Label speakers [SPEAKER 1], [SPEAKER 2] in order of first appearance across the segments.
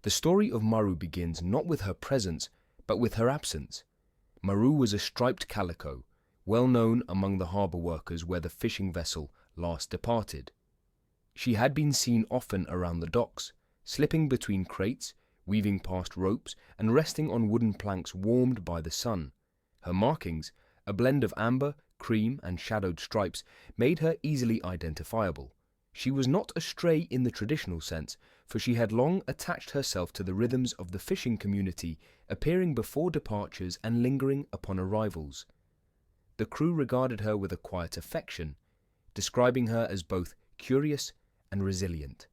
[SPEAKER 1] The story of Maru begins not with her presence, but with her absence. Maru was a striped calico, well known among the harbour workers where the fishing vessel last departed. She had been seen often around the docks, slipping between crates, weaving past ropes, and resting on wooden planks warmed by the sun. Her markings, a blend of amber, cream, and shadowed stripes, made her easily identifiable. She was not a stray in the traditional sense, for she had long attached herself to the rhythms of the fishing community, appearing before departures and lingering upon arrivals. The crew regarded her with a quiet affection, describing her as both curious and resilient.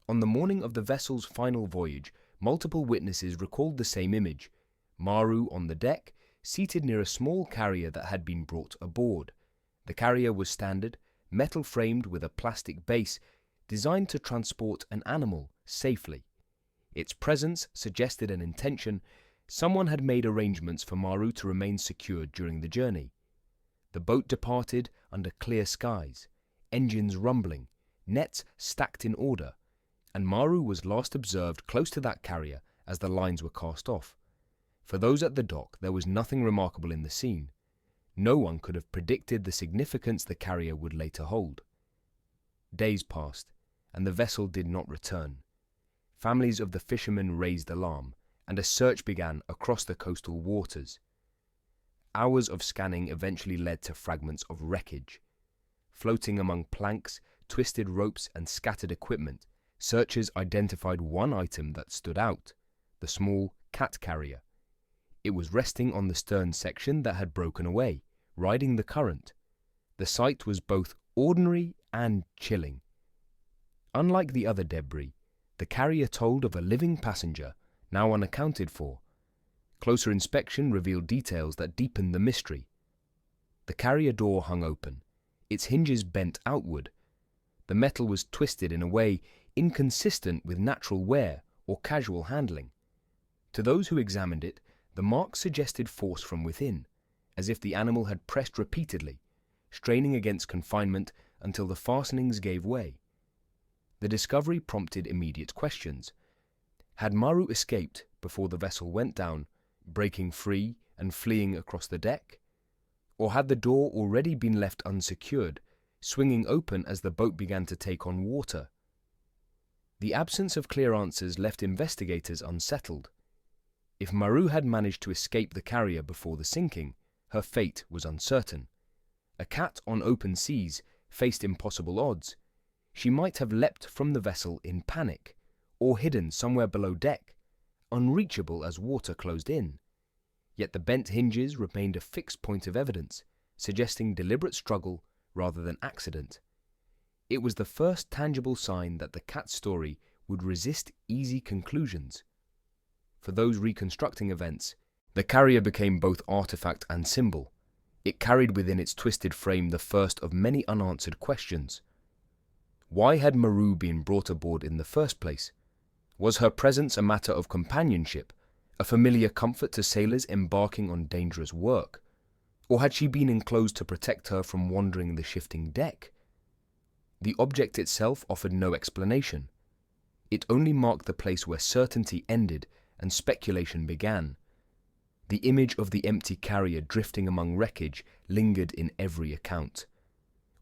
[SPEAKER 1] On the morning of the vessel's final voyage, multiple witnesses recalled the same image: Maru on the deck, seated near a small carrier that had been brought aboard. The carrier was standard, metal-framed with a plastic base, designed to transport an animal safely. Its presence suggested an intention. Someone had made arrangements for Maru to remain secured during the journey. The boat departed under clear skies, engines rumbling, nets stacked in order, and Maru was last observed close to that carrier as the lines were cast off. For those at the dock, there was nothing remarkable in the scene. No one could have predicted the significance the carrier would later hold. Days passed, and the vessel did not return. Families of the fishermen raised alarm, and a search began across the coastal waters. Hours of scanning eventually led to fragments of wreckage. Floating among planks, twisted ropes, and scattered equipment, searchers identified one item that stood out: the small cat carrier. It was resting on the stern section that had broken away, riding the current. The sight was both ordinary and chilling. Unlike the other debris, the carrier told of a living passenger, now unaccounted for. Closer inspection revealed details that deepened the mystery. The carrier door hung open, its hinges bent outward. The metal was twisted in a way inconsistent with natural wear or casual handling. To those who examined it, the marks suggested force from within, as if the animal had pressed repeatedly, straining against confinement until the fastenings gave way. The discovery prompted immediate questions. Had Maru escaped before the vessel went down, breaking free and fleeing across the deck? Or had the door already been left unsecured, swinging open as the boat began to take on water? The absence of clear answers left investigators unsettled. If Maru had managed to escape the carrier before the sinking, her fate was uncertain. A cat on open seas faced impossible odds. She might have leapt from the vessel in panic, or hidden somewhere below deck, unreachable as water closed in. Yet the bent hinges remained a fixed point of evidence, suggesting deliberate struggle rather than accident. It was the first tangible sign that the cat's story would resist easy conclusions. For those reconstructing events, the carrier became both artifact and symbol. It carried within its twisted frame the first of many unanswered questions. Why had Maru been brought aboard in the first place? Was her presence a matter of companionship, a familiar comfort to sailors embarking on dangerous work? Or had she been enclosed to protect her from wandering the shifting deck? The object itself offered no explanation. It only marked the place where certainty ended and speculation began. The image of the empty carrier drifting among wreckage lingered in every account.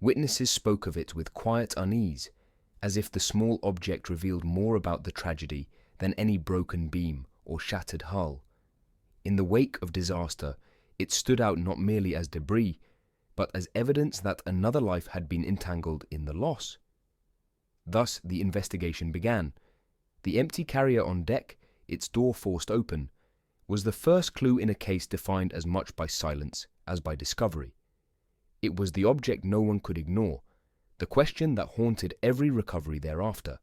[SPEAKER 1] Witnesses spoke of it with quiet unease, as if the small object revealed more about the tragedy than any broken beam or shattered hull. In the wake of disaster, it stood out not merely as debris, but as evidence that another life had been entangled in the loss. Thus the investigation began. The empty carrier on deck, its door forced open, was the first clue in a case defined as much by silence as by discovery. It was the object no one could ignore, the question that haunted every recovery thereafter.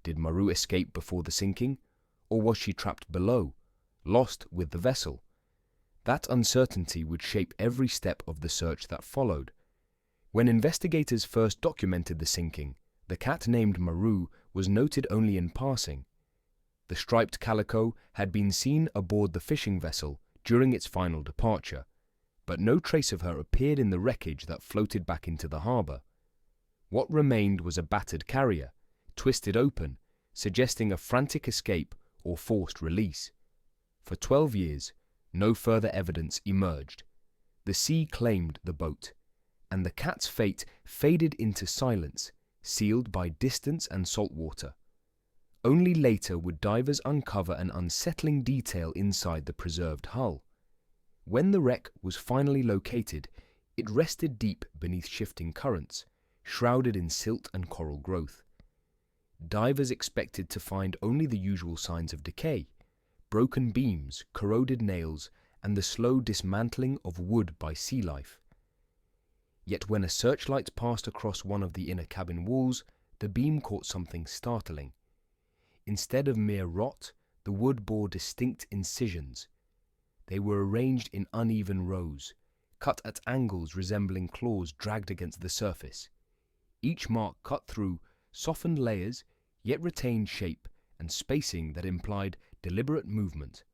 [SPEAKER 1] Did Maru escape before the sinking, or was she trapped below, lost with the vessel? That uncertainty would shape every step of the search that followed. When investigators first documented the sinking, the cat named Maru was noted only in passing. The striped calico had been seen aboard the fishing vessel during its final departure, but no trace of her appeared in the wreckage that floated back into the harbour. What remained was a battered carrier, twisted open, suggesting a frantic escape or forced release. For 12 years, no further evidence emerged. The sea claimed the boat, and the cat's fate faded into silence, sealed by distance and salt water. Only later would divers uncover an unsettling detail inside the preserved hull. When the wreck was finally located, it rested deep beneath shifting currents, shrouded in silt and coral growth. Divers expected to find only the usual signs of decay: broken beams, corroded nails, and the slow dismantling of wood by sea life. Yet when a searchlight passed across one of the inner cabin walls, the beam caught something startling. Instead of mere rot, the wood bore distinct incisions. They were arranged in uneven rows, cut at angles resembling claws dragged against the surface. Each mark cut through softened layers, yet retained shape and spacing that implied deliberate movement.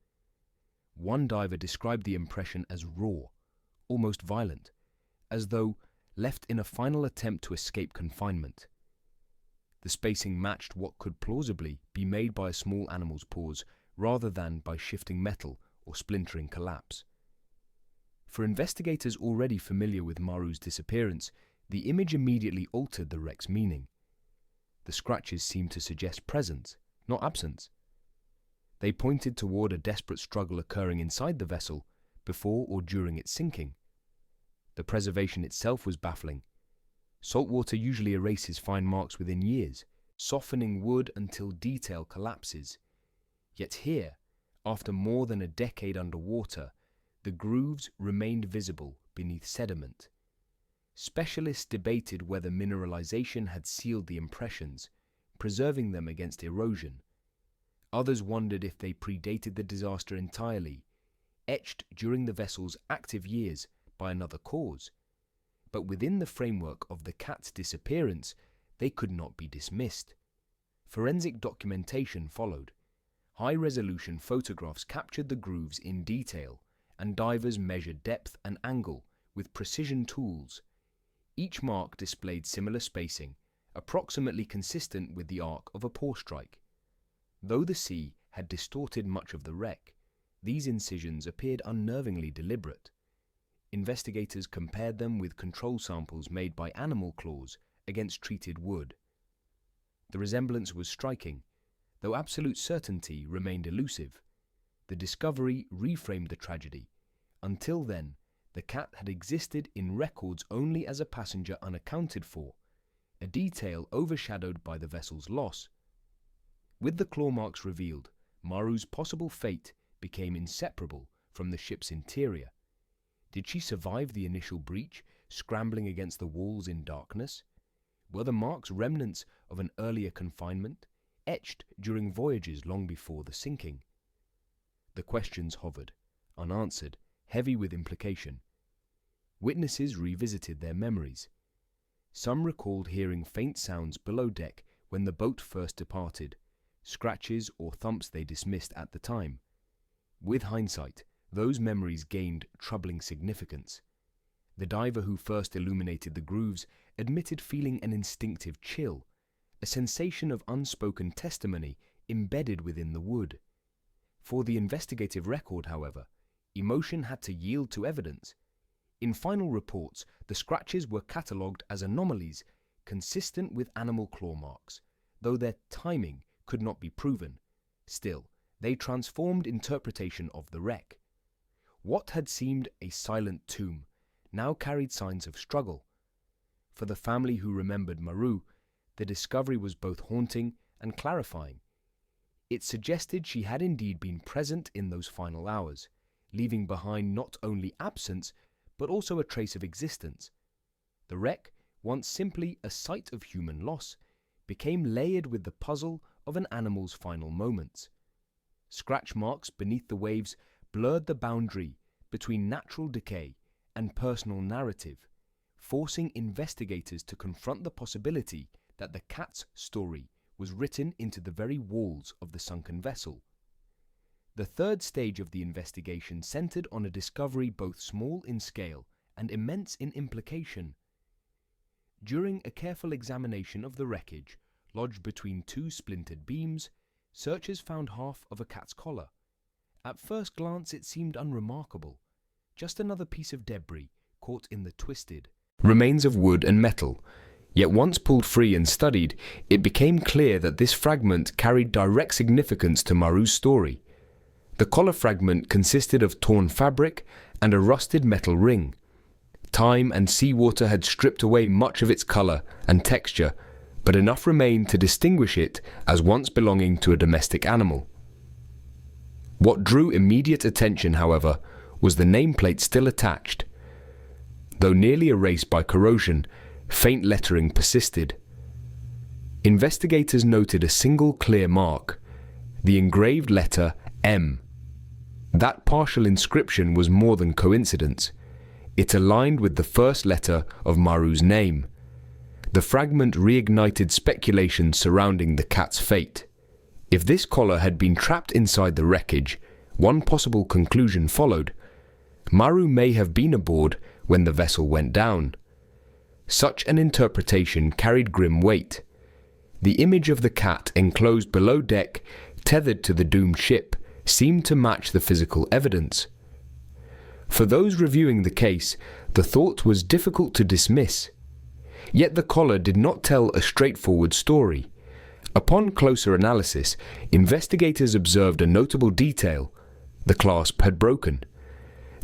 [SPEAKER 1] One diver described the impression as raw, almost violent, as though left in a final attempt to escape confinement. The spacing matched what could plausibly be made by a small animal's paws rather than by shifting metal or splintering collapse. For investigators already familiar with Maru's disappearance, the image immediately altered the wreck's meaning. The scratches seemed to suggest presence, not absence. They pointed toward a desperate struggle occurring inside the vessel before or during its sinking. The preservation itself was baffling. Salt water usually erases fine marks within years, softening wood until detail collapses. Yet here, after more than a decade underwater, the grooves remained visible beneath sediment. Specialists debated whether mineralization had sealed the impressions, preserving them against erosion. Others wondered if they predated the disaster entirely, etched during the vessel's active years by another cause. But within the framework of the cat's disappearance, they could not be dismissed. Forensic documentation followed. High-resolution photographs captured the grooves in detail, and divers measured depth and angle with precision tools. Each mark displayed similar spacing, approximately consistent with the arc of a paw strike. Though the sea had distorted much of the wreck, these incisions appeared unnervingly deliberate. Investigators compared them with control samples made by animal claws against treated wood. The resemblance was striking, though absolute certainty remained elusive. The discovery reframed the tragedy. Until then, the cat had existed in records only as a passenger unaccounted for, a detail overshadowed by the vessel's loss. With the claw marks revealed, Maru's possible fate became inseparable from the ship's interior. Did she survive the initial breach, scrambling against the walls in darkness? Were the marks remnants of an earlier confinement, etched during voyages long before the sinking? The questions hovered, unanswered, heavy with implication. Witnesses revisited their memories. Some recalled hearing faint sounds below deck when the boat first departed, scratches or thumps they dismissed at the time. With hindsight, those memories gained troubling significance. The diver who first illuminated the grooves admitted feeling an instinctive chill, a sensation of unspoken testimony embedded within the wood. For the investigative record, however, emotion had to yield to evidence. In final reports, the scratches were catalogued as anomalies consistent with animal claw marks, though their timing could not be proven. Still, they transformed interpretation of the wreck. What had seemed a silent tomb now carried signs of struggle. For the family who remembered Maru, the discovery was both haunting and clarifying. It suggested she had indeed been present in those final hours, leaving behind not only absence, but also a trace of existence. The wreck, once simply a site of human loss, became layered with the puzzle of an animal's final moments. Scratch marks beneath the waves blurred the boundary between natural decay and personal narrative, forcing investigators to confront the possibility that the cat's story was written into the very walls of the sunken vessel. The third stage of the investigation centered on a discovery both small in scale and immense in implication. During a careful examination of the wreckage, Lodged between two splintered beams, searchers found half of a cat's collar. At first glance it seemed unremarkable, just another piece of debris caught in the twisted remains of wood and metal. Yet once pulled free and studied, it became clear that this fragment carried direct significance to Maru's story. The collar fragment consisted of torn fabric and a rusted metal ring. Time and seawater had stripped away much of its color and texture, but enough remained to distinguish it as once belonging to a domestic animal. What drew immediate attention, however, was the nameplate still attached. Though nearly erased by corrosion, faint lettering persisted. Investigators noted a single clear mark, the engraved letter M. That partial inscription was more than coincidence. It aligned with the first letter of Maru's name. The fragment reignited speculation surrounding the cat's fate. If this collar had been trapped inside the wreckage, one possible conclusion followed. Maru may have been aboard when the vessel went down. Such an interpretation carried grim weight. The image of the cat enclosed below deck, tethered to the doomed ship, seemed to match the physical evidence. For those reviewing the case, the thought was difficult to dismiss. Yet the collar did not tell a straightforward story. Upon closer analysis, investigators observed a notable detail. The clasp had broken.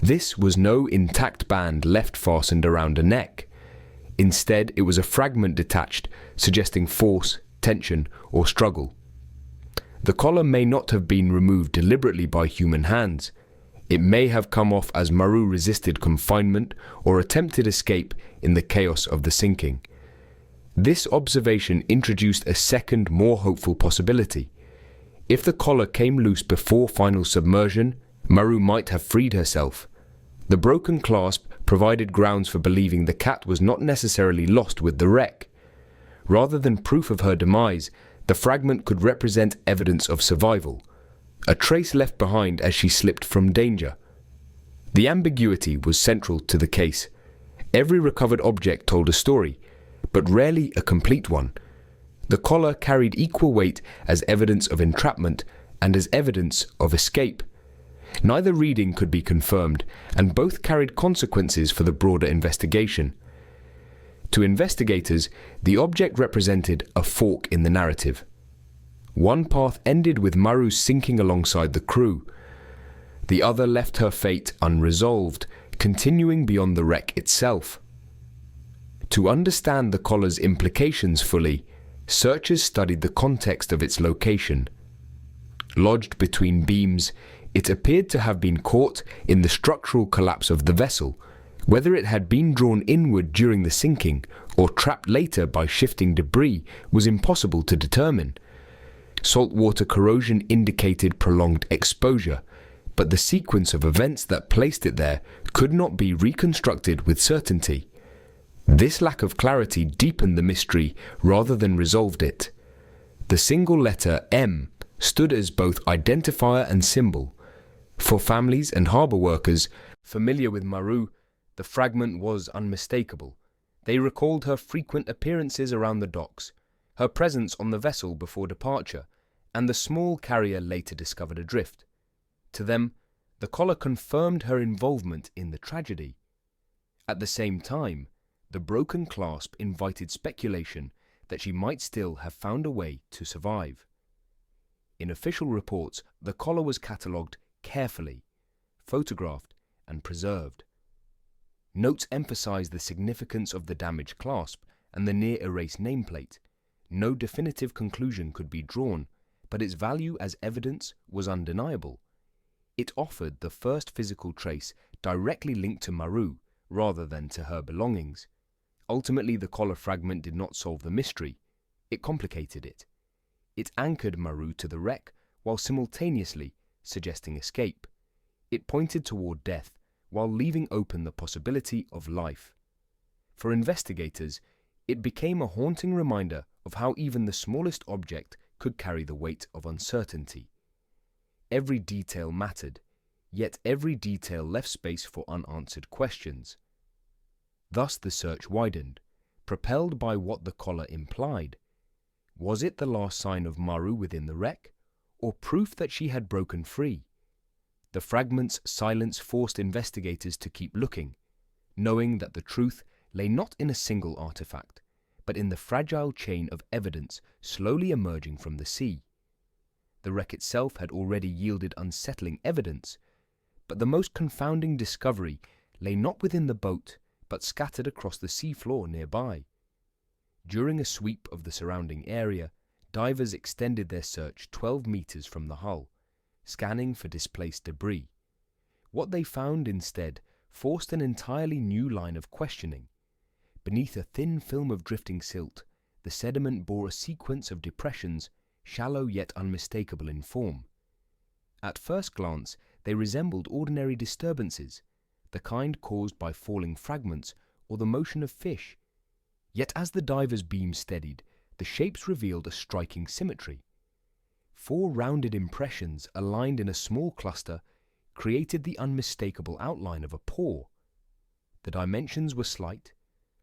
[SPEAKER 1] This was no intact band left fastened around a neck. Instead, it was a fragment detached, suggesting force, tension, or struggle. The collar may not have been removed deliberately by human hands. It may have come off as Maru resisted confinement or attempted escape in the chaos of the sinking. This observation introduced a second, more hopeful possibility. If the collar came loose before final submersion, Maru might have freed herself. The broken clasp provided grounds for believing the cat was not necessarily lost with the wreck. Rather than proof of her demise, the fragment could represent evidence of survival, a trace left behind as she slipped from danger. The ambiguity was central to the case. Every recovered object told a story, but rarely a complete one. The collar carried equal weight as evidence of entrapment and as evidence of escape. Neither reading could be confirmed, and both carried consequences for the broader investigation. To investigators, the object represented a fork in the narrative. One path ended with Maru sinking alongside the crew. The other left her fate unresolved, continuing beyond the wreck itself. To understand the collar's implications fully, searchers studied the context of its location. Lodged between beams, it appeared to have been caught in the structural collapse of the vessel. Whether it had been drawn inward during the sinking or trapped later by shifting debris was impossible to determine. Saltwater corrosion indicated prolonged exposure, but the sequence of events that placed it there could not be reconstructed with certainty. This lack of clarity deepened the mystery rather than resolved it. The single letter M stood as both identifier and symbol. For families and harbour workers familiar with Maru, the fragment was unmistakable. They recalled her frequent appearances around the docks, her presence on the vessel before departure, and the small carrier later discovered adrift. To them, the collar confirmed her involvement in the tragedy. At the same time, the broken clasp invited speculation that she might still have found a way to survive. In official reports, the collar was catalogued carefully, photographed, and preserved. Notes emphasized the significance of the damaged clasp and the near-erased nameplate. No definitive conclusion could be drawn, but its value as evidence was undeniable. It offered the first physical trace directly linked to Maru rather than to her belongings. Ultimately, the collar fragment did not solve the mystery. It complicated it. It anchored Maru to the wreck while simultaneously suggesting escape. It pointed toward death while leaving open the possibility of life. For investigators, it became a haunting reminder of how even the smallest object could carry the weight of uncertainty. Every detail mattered, yet every detail left space for unanswered questions. Thus the search widened, propelled by what the collar implied. Was it the last sign of Maru within the wreck, or proof that she had broken free? The fragment's silence forced investigators to keep looking, knowing that the truth lay not in a single artifact, but in the fragile chain of evidence slowly emerging from the sea. The wreck itself had already yielded unsettling evidence, but the most confounding discovery lay not within the boat, but scattered across the seafloor nearby. During a sweep of the surrounding area, divers extended their search 12 meters from the hull, scanning for displaced debris. What they found instead forced an entirely new line of questioning. Beneath a thin film of drifting silt, the sediment bore a sequence of depressions, shallow yet unmistakable in form. At first glance, they resembled ordinary disturbances, the kind caused by falling fragments or the motion of fish. Yet as the diver's beam steadied, the shapes revealed a striking symmetry. 4 rounded impressions aligned in a small cluster created the unmistakable outline of a paw. The dimensions were slight,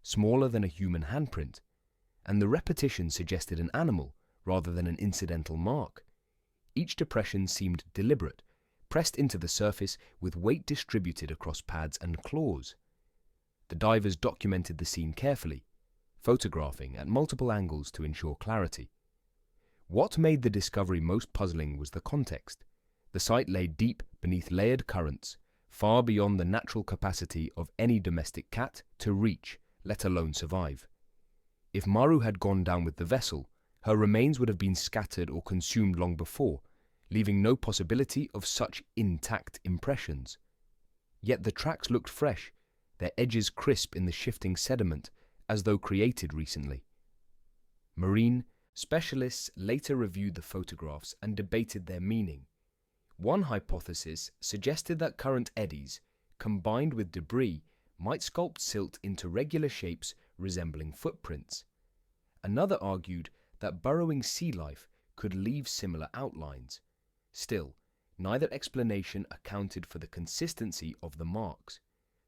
[SPEAKER 1] smaller than a human handprint, and the repetition suggested an animal rather than an incidental mark. Each depression seemed deliberate, pressed into the surface with weight distributed across pads and claws. The divers documented the scene carefully, photographing at multiple angles to ensure clarity. What made the discovery most puzzling was the context. The site lay deep beneath layered currents, far beyond the natural capacity of any domestic cat to reach, let alone survive. If Maru had gone down with the vessel, her remains would have been scattered or consumed long before, leaving no possibility of such intact impressions. Yet the tracks looked fresh, their edges crisp in the shifting sediment, as though created recently. Marine specialists later reviewed the photographs and debated their meaning. One hypothesis suggested that current eddies, combined with debris, might sculpt silt into regular shapes resembling footprints. Another argued that burrowing sea life could leave similar outlines. Still, neither explanation accounted for the consistency of the marks.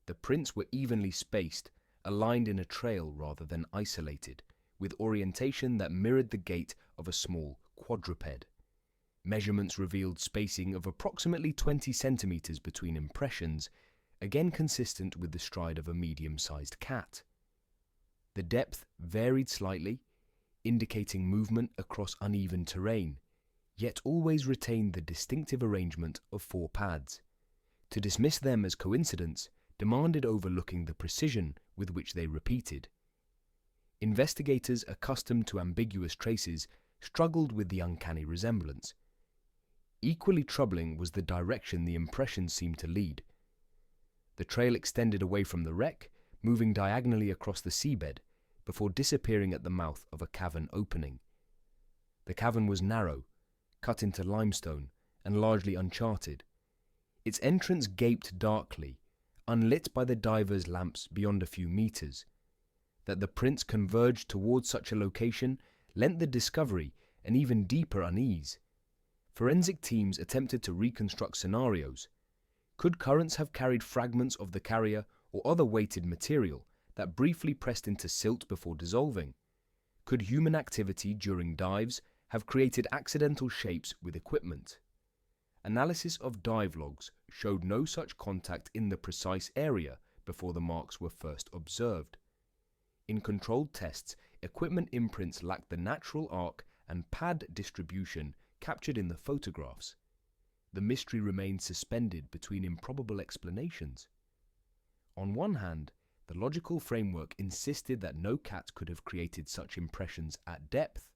[SPEAKER 1] The prints were evenly spaced, aligned in a trail rather than isolated, with orientation that mirrored the gait of a small quadruped. Measurements revealed spacing of approximately 20 centimeters between impressions, again consistent with the stride of a medium-sized cat. The depth varied slightly, indicating movement across uneven terrain, yet always retained the distinctive arrangement of 4 pads. To dismiss them as coincidence demanded overlooking the precision with which they repeated. Investigators accustomed to ambiguous traces struggled with the uncanny resemblance. Equally troubling was the direction the impressions seemed to lead. The trail extended away from the wreck, moving diagonally across the seabed, before disappearing at the mouth of a cavern opening. The cavern was narrow, cut into limestone, and largely uncharted. Its entrance gaped darkly, unlit by the divers' lamps beyond a few meters. That the prints converged towards such a location lent the discovery an even deeper unease. Forensic teams attempted to reconstruct scenarios. Could currents have carried fragments of the carrier or other weighted material that briefly pressed into silt before dissolving? Could human activity during dives have created accidental shapes with equipment? Analysis of dive logs showed no such contact in the precise area before the marks were first observed. In controlled tests, equipment imprints lacked the natural arc and pad distribution captured in the photographs. The mystery remained suspended between improbable explanations. On one hand, the logical framework insisted that no cat could have created such impressions at depth.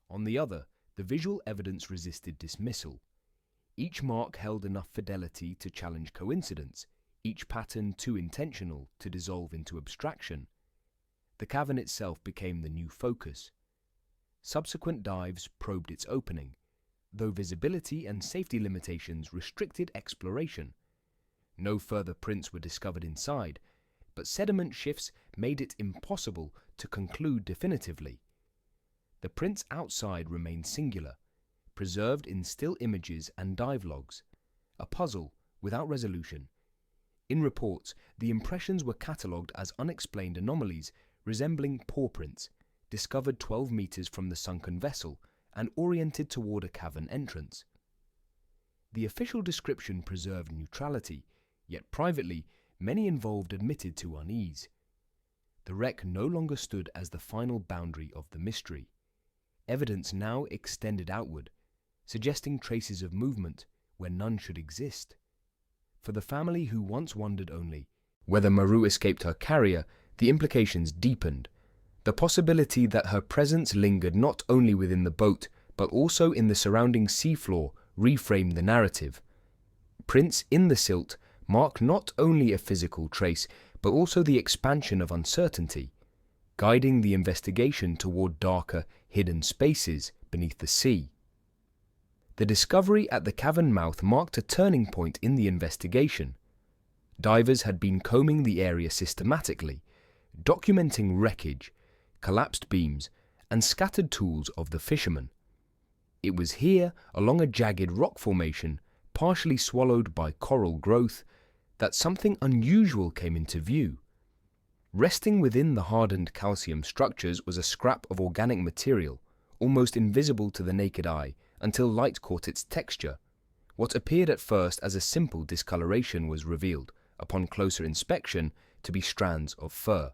[SPEAKER 1] On the other, the visual evidence resisted dismissal. Each mark held enough fidelity to challenge coincidence, each pattern too intentional to dissolve into abstraction. The cavern itself became the new focus. Subsequent dives probed its opening, though visibility and safety limitations restricted exploration. No further prints were discovered inside, but sediment shifts made it impossible to conclude definitively. The prints outside remained singular, preserved in still images and dive logs, a puzzle without resolution. In reports, the impressions were catalogued as unexplained anomalies resembling paw prints, discovered 12 meters from the sunken vessel and oriented toward a cavern entrance. The official description preserved neutrality, yet privately, many involved admitted to unease. The wreck no longer stood as the final boundary of the mystery. Evidence now extended outward, suggesting traces of movement where none should exist. For the family who once wondered only whether Maru escaped her carrier, the implications deepened. The possibility that her presence lingered not only within the boat, but also in the surrounding seafloor reframed the narrative. Prints in the silt mark not only a physical trace, but also the expansion of uncertainty, guiding the investigation toward darker, hidden spaces beneath the sea. The discovery at the cavern mouth marked a turning point in the investigation. Divers had been combing the area systematically, documenting wreckage, collapsed beams, and scattered tools of the fishermen. It was here, along a jagged rock formation, partially swallowed by coral growth, that something unusual came into view. Resting within the hardened calcium structures was a scrap of organic material, almost invisible to the naked eye until light caught its texture. What appeared at first as a simple discoloration was revealed, upon closer inspection, to be strands of fur.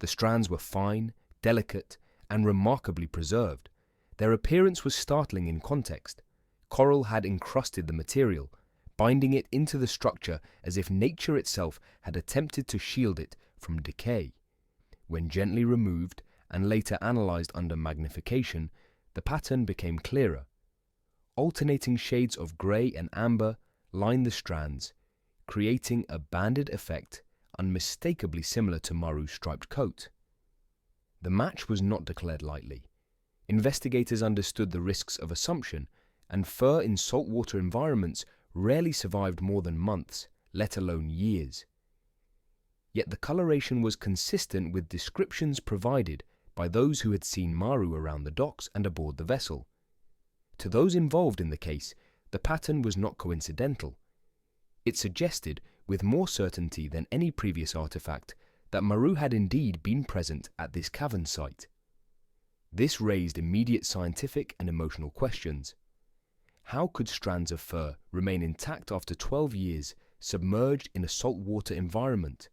[SPEAKER 1] The strands were fine, delicate, and remarkably preserved. Their appearance was startling in context. Coral had encrusted the material, binding it into the structure as if nature itself had attempted to shield it from decay. When gently removed and later analyzed under magnification, the pattern became clearer. Alternating shades of grey and amber lined the strands, creating a banded effect unmistakably similar to Maru's striped coat. The match was not declared lightly. Investigators understood the risks of assumption, and fur in saltwater environments rarely survived more than months, let alone years. Yet the coloration was consistent with descriptions provided by those who had seen Maru around the docks and aboard the vessel. To those involved in the case, the pattern was not coincidental. It suggested, with more certainty than any previous artifact, that Maru had indeed been present at this cavern site. This raised immediate scientific and emotional questions. How could strands of fur remain intact after 12 years submerged in a saltwater environment?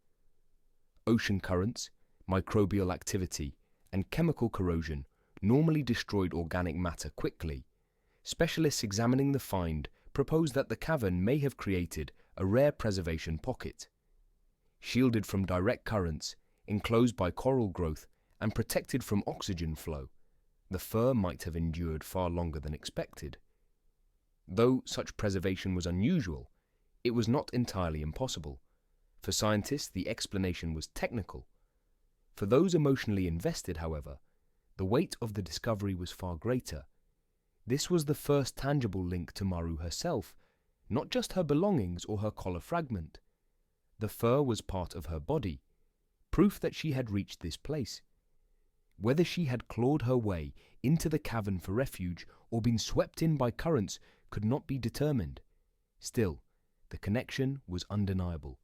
[SPEAKER 1] Ocean currents, microbial activity, and chemical corrosion normally destroyed organic matter quickly. Specialists examining the find proposed that the cavern may have created a rare preservation pocket. Shielded from direct currents, enclosed by coral growth, and protected from oxygen flow, the fur might have endured far longer than expected. Though such preservation was unusual, it was not entirely impossible. For scientists, the explanation was technical. For those emotionally invested, however, the weight of the discovery was far greater. This was the first tangible link to Maru herself, not just her belongings or her collar fragment. The fur was part of her body, proof that she had reached this place. Whether she had clawed her way into the cavern for refuge or been swept in by currents could not be determined. Still, the connection was undeniable.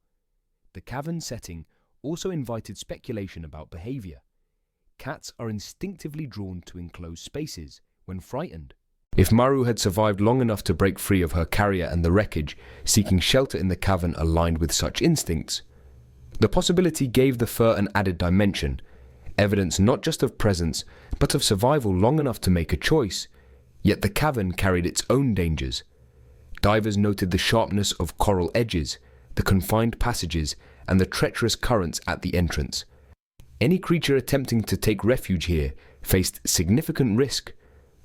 [SPEAKER 1] The cavern setting also invited speculation about behavior. Cats are instinctively drawn to enclosed spaces when frightened. If Maru had survived long enough to break free of her carrier and the wreckage, seeking shelter in the cavern aligned with such instincts, the possibility gave the fur an added dimension, evidence not just of presence, but of survival long enough to make a choice. Yet the cavern carried its own dangers. Divers noted the sharpness of coral edges, the confined passages, and the treacherous currents at the entrance. Any creature attempting to take refuge here faced significant risk.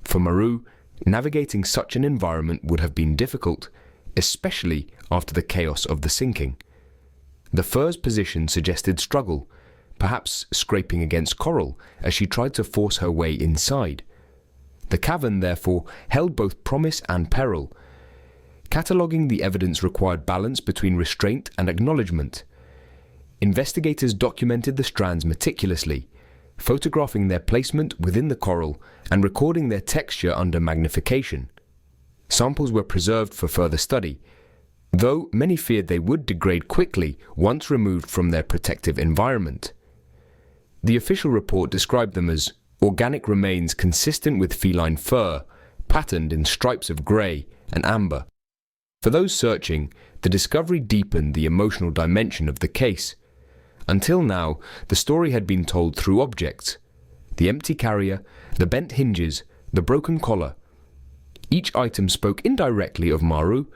[SPEAKER 1] For Maru, navigating such an environment would have been difficult, especially after the chaos of the sinking. The fur's position suggested struggle, perhaps scraping against coral as she tried to force her way inside. The cavern, therefore, held both promise and peril. Cataloguing the evidence required balance between restraint and acknowledgement. Investigators documented the strands meticulously, photographing their placement within the coral and recording their texture under magnification. Samples were preserved for further study, though many feared they would degrade quickly once removed from their protective environment. The official report described them as organic remains consistent with feline fur, patterned in stripes of grey and amber. For those searching, the discovery deepened the emotional dimension of the case. Until now, the story had been told through objects: the empty carrier, the bent hinges, the broken collar. Each item spoke indirectly of Maru,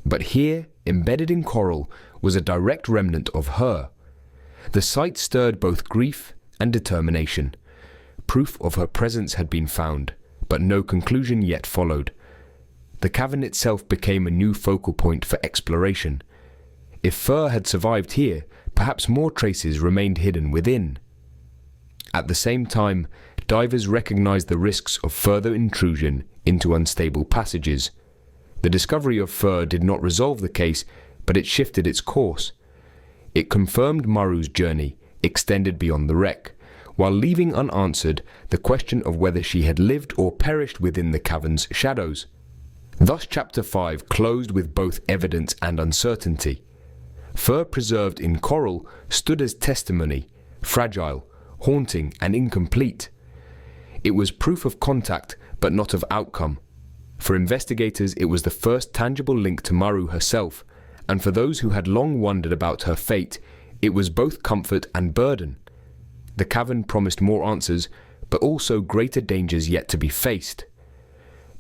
[SPEAKER 1] but here, embedded in coral, was a direct remnant of her. The sight stirred both grief and determination. Proof of her presence had been found, but no conclusion yet followed. The cavern itself became a new focal point for exploration. If fur had survived here, perhaps more traces remained hidden within. At the same time, divers recognized the risks of further intrusion into unstable passages. The discovery of fur did not resolve the case, but it shifted its course. It confirmed Maru's journey extended beyond the wreck, while leaving unanswered the question of whether she had lived or perished within the cavern's shadows. Thus Chapter 5 closed with both evidence and uncertainty. Fur preserved in coral stood as testimony, fragile, haunting, and incomplete. It was proof of contact, but not of outcome. For investigators, it was the first tangible link to Maru herself, and for those who had long wondered about her fate, it was both comfort and burden. The cavern promised more answers, but also greater dangers yet to be faced.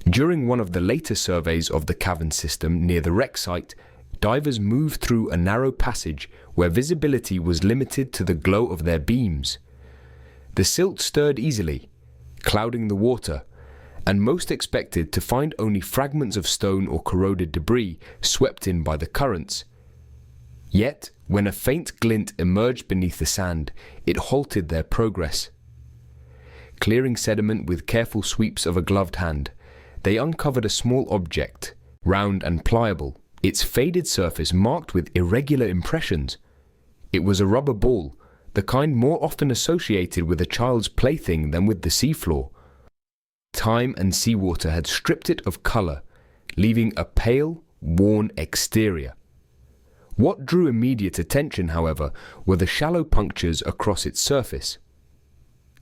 [SPEAKER 1] During one of the later surveys of the cavern system near the wreck site, divers moved through a narrow passage where visibility was limited to the glow of their beams. The silt stirred easily, clouding the water, and most expected to find only fragments of stone or corroded debris swept in by the currents. Yet, when a faint glint emerged beneath the sand, it halted their progress. Clearing sediment with careful sweeps of a gloved hand, they uncovered a small object, round and pliable, its faded surface marked with irregular impressions. It was a rubber ball, the kind more often associated with a child's plaything than with the seafloor. Time and seawater had stripped it of color, leaving a pale, worn exterior. What drew immediate attention, however, were the shallow punctures across its surface.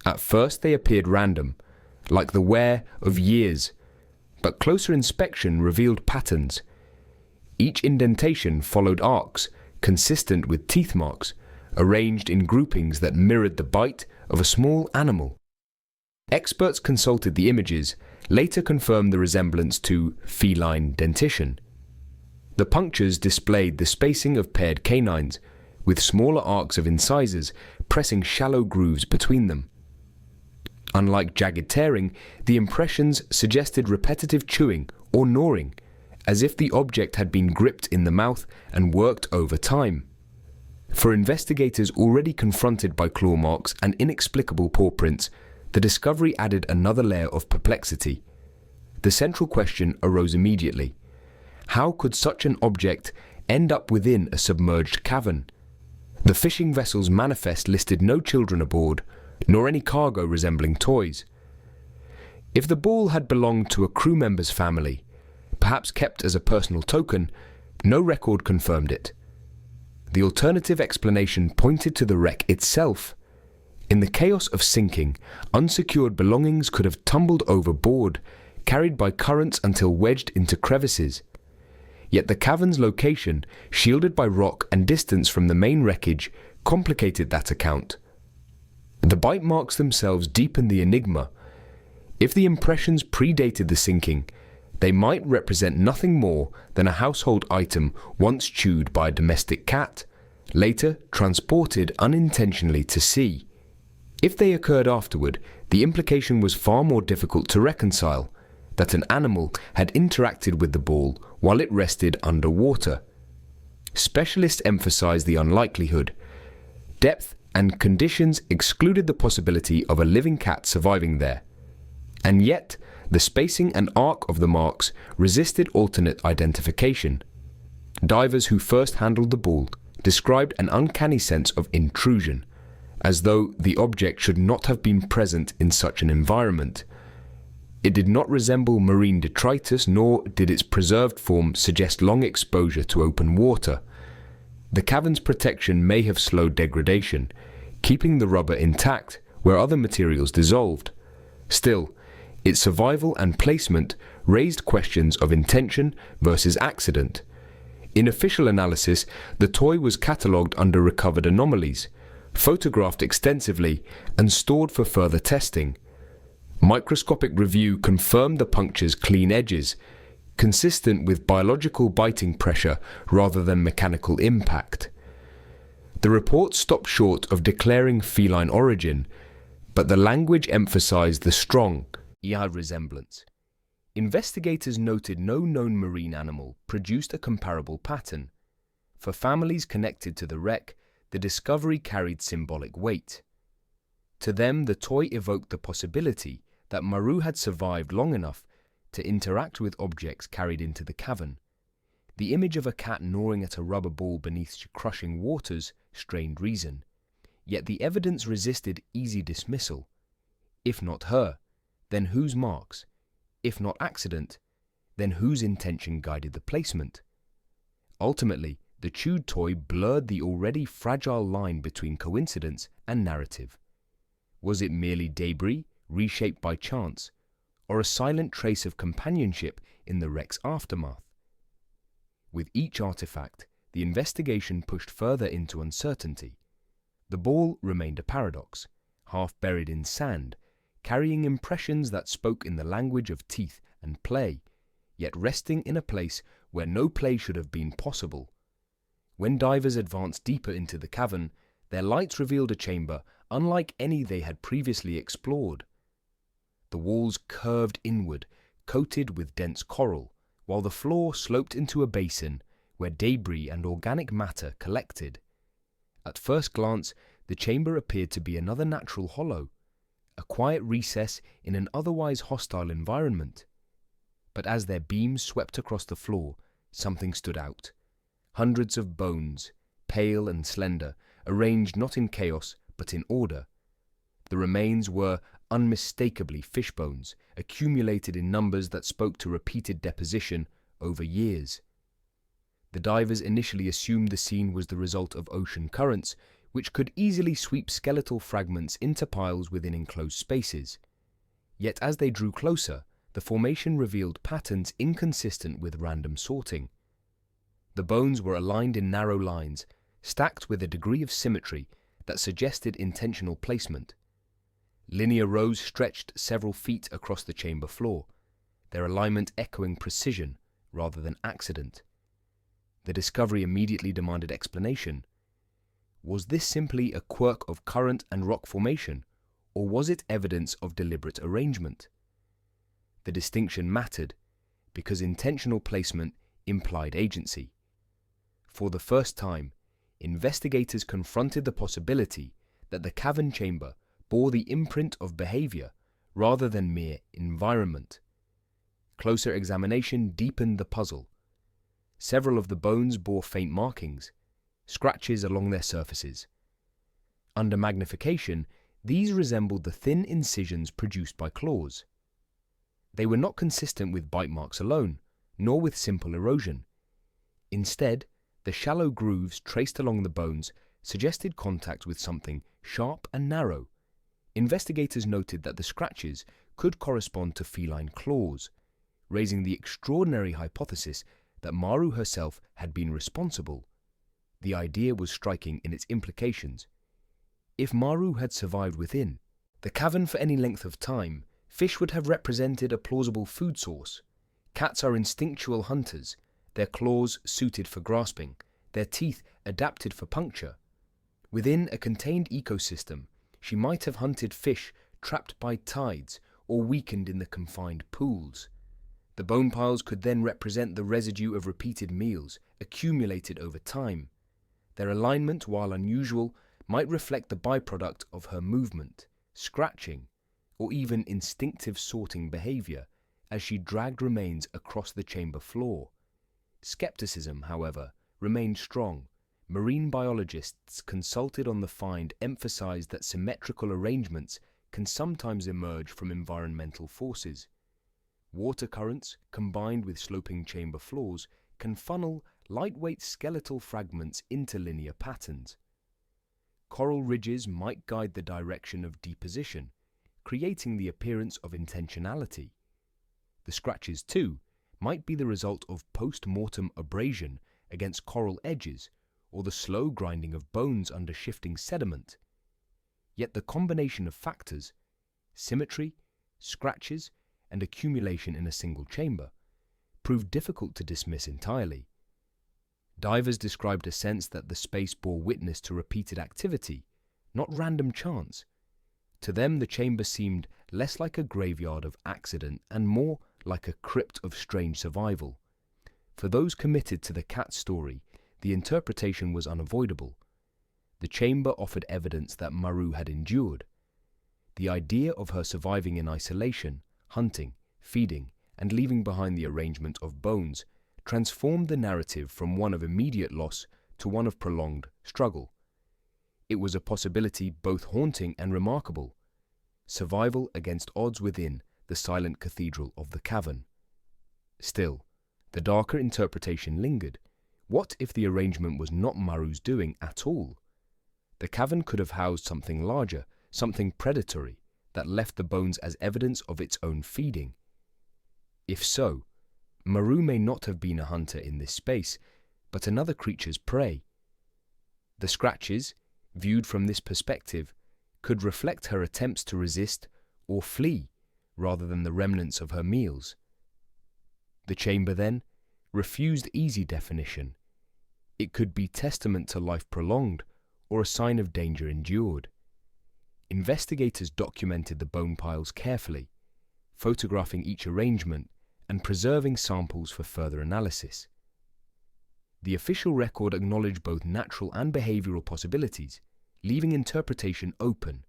[SPEAKER 1] At first they appeared random, like the wear of years, but closer inspection revealed patterns. Each indentation followed arcs, consistent with teeth marks, arranged in groupings that mirrored the bite of a small animal. Experts consulted the images, later confirmed the resemblance to feline dentition. The punctures displayed the spacing of paired canines, with smaller arcs of incisors pressing shallow grooves between them. Unlike jagged tearing, the impressions suggested repetitive chewing or gnawing, as if the object had been gripped in the mouth and worked over time. For investigators already confronted by claw marks and inexplicable paw prints, the discovery added another layer of perplexity. The central question arose immediately. How could such an object end up within a submerged cavern? The fishing vessel's manifest listed no children aboard, nor any cargo resembling toys. If the ball had belonged to a crew member's family, perhaps kept as a personal token, no record confirmed it. The alternative explanation pointed to the wreck itself. In the chaos of sinking, unsecured belongings could have tumbled overboard, carried by currents until wedged into crevices. Yet the cavern's location, shielded by rock and distance from the main wreckage, complicated that account. The bite marks themselves deepened the enigma. If the impressions predated the sinking, they might represent nothing more than a household item once chewed by a domestic cat, later transported unintentionally to sea. If they occurred afterward, the implication was far more difficult to reconcile, that an animal had interacted with the ball while it rested underwater. Specialists emphasized the unlikelihood. Depth and conditions excluded the possibility of a living cat surviving there. And yet, the spacing and arc of the marks resisted alternate identification. Divers who first handled the ball described an uncanny sense of intrusion, as though the object should not have been present in such an environment. It did not resemble marine detritus, nor did its preserved form suggest long exposure to open water. The cavern's protection may have slowed degradation, keeping the rubber intact where other materials dissolved. Still, its survival and placement raised questions of intention versus accident. In official analysis, the toy was catalogued under recovered anomalies, photographed extensively, and stored for further testing. Microscopic review confirmed the puncture's clean edges, consistent with biological biting pressure rather than mechanical impact. The report stopped short of declaring feline origin, but the language emphasized the strong resemblance. Investigators noted no known marine animal produced a comparable pattern. For families connected to the wreck, the discovery carried symbolic weight. To them, the toy evoked the possibility that Maru had survived long enough to interact with objects carried into the cavern. The image of a cat gnawing at a rubber ball beneath crushing waters strained reason. Yet the evidence resisted easy dismissal. If not her, then whose marks? If not accident, then whose intention guided the placement? Ultimately, the chewed toy blurred the already fragile line between coincidence and narrative. Was it merely debris, reshaped by chance, or a silent trace of companionship in the wreck's aftermath? With each artifact, the investigation pushed further into uncertainty. The ball remained a paradox, half buried in sand, carrying impressions that spoke in the language of teeth and play, yet resting in a place where no play should have been possible. When divers advanced deeper into the cavern, their lights revealed a chamber unlike any they had previously explored. The walls curved inward, coated with dense coral, while the floor sloped into a basin where debris and organic matter collected. At first glance, the chamber appeared to be another natural hollow, a quiet recess in an otherwise hostile environment. But as their beams swept across the floor, something stood out. Hundreds of bones, pale and slender, arranged not in chaos but in order. The remains were unmistakably fish bones, accumulated in numbers that spoke to repeated deposition over years. The divers initially assumed the scene was the result of ocean currents, which could easily sweep skeletal fragments into piles within enclosed spaces. Yet as they drew closer, the formation revealed patterns inconsistent with random sorting. The bones were aligned in narrow lines, stacked with a degree of symmetry that suggested intentional placement. Linear rows stretched several feet across the chamber floor, their alignment echoing precision rather than accident. The discovery immediately demanded explanation. Was this simply a quirk of current and rock formation, or was it evidence of deliberate arrangement? The distinction mattered, because intentional placement implied agency. For the first time, investigators confronted the possibility that the cavern chamber bore the imprint of behavior rather than mere environment. Closer examination deepened the puzzle. Several of the bones bore faint markings, scratches along their surfaces. Under magnification, these resembled the thin incisions produced by claws. They were not consistent with bite marks alone, nor with simple erosion. Instead, the shallow grooves traced along the bones suggested contact with something sharp and narrow. Investigators noted that the scratches could correspond to feline claws, raising the extraordinary hypothesis that Maru herself had been responsible. The idea was striking in its implications. If Maru had survived within the cavern for any length of time, fish would have represented a plausible food source. Cats are instinctual hunters, their claws suited for grasping, their teeth adapted for puncture. Within a contained ecosystem, she might have hunted fish trapped by tides or weakened in the confined pools. The bone piles could then represent the residue of repeated meals accumulated over time. Their alignment, while unusual, might reflect the byproduct of her movement, scratching, or even instinctive sorting behavior as she dragged remains across the chamber floor. Skepticism, however, remained strong. Marine biologists consulted on the find emphasized that symmetrical arrangements can sometimes emerge from environmental forces. Water currents, combined with sloping chamber floors, can funnel lightweight skeletal fragments into linear patterns. Coral ridges might guide the direction of deposition, creating the appearance of intentionality. The scratches, too, might be the result of post-mortem abrasion against coral edges or the slow grinding of bones under shifting sediment. Yet the combination of factors, symmetry, scratches, and accumulation in a single chamber, proved difficult to dismiss entirely. Divers described a sense that the space bore witness to repeated activity, not random chance. To them, the chamber seemed less like a graveyard of accident and more like a crypt of strange survival. For those committed to the cat story, the interpretation was unavoidable. The chamber offered evidence that Maru had endured. The idea of her surviving in isolation, hunting, feeding, and leaving behind the arrangement of bones transformed the narrative from one of immediate loss to one of prolonged struggle. It was a possibility both haunting and remarkable. Survival against odds within the silent cathedral of the cavern. Still, the darker interpretation lingered. What if the arrangement was not Maru's doing at all? The cavern could have housed something larger, something predatory, that left the bones as evidence of its own feeding. If so, Maru may not have been a hunter in this space, but another creature's prey. The scratches, viewed from this perspective, could reflect her attempts to resist or flee, rather than the remnants of her meals. The chamber, then, refused easy definition. It could be testament to life prolonged or a sign of danger endured. Investigators documented the bone piles carefully, photographing each arrangement and preserving samples for further analysis. The official record acknowledged both natural and behavioral possibilities, leaving interpretation open.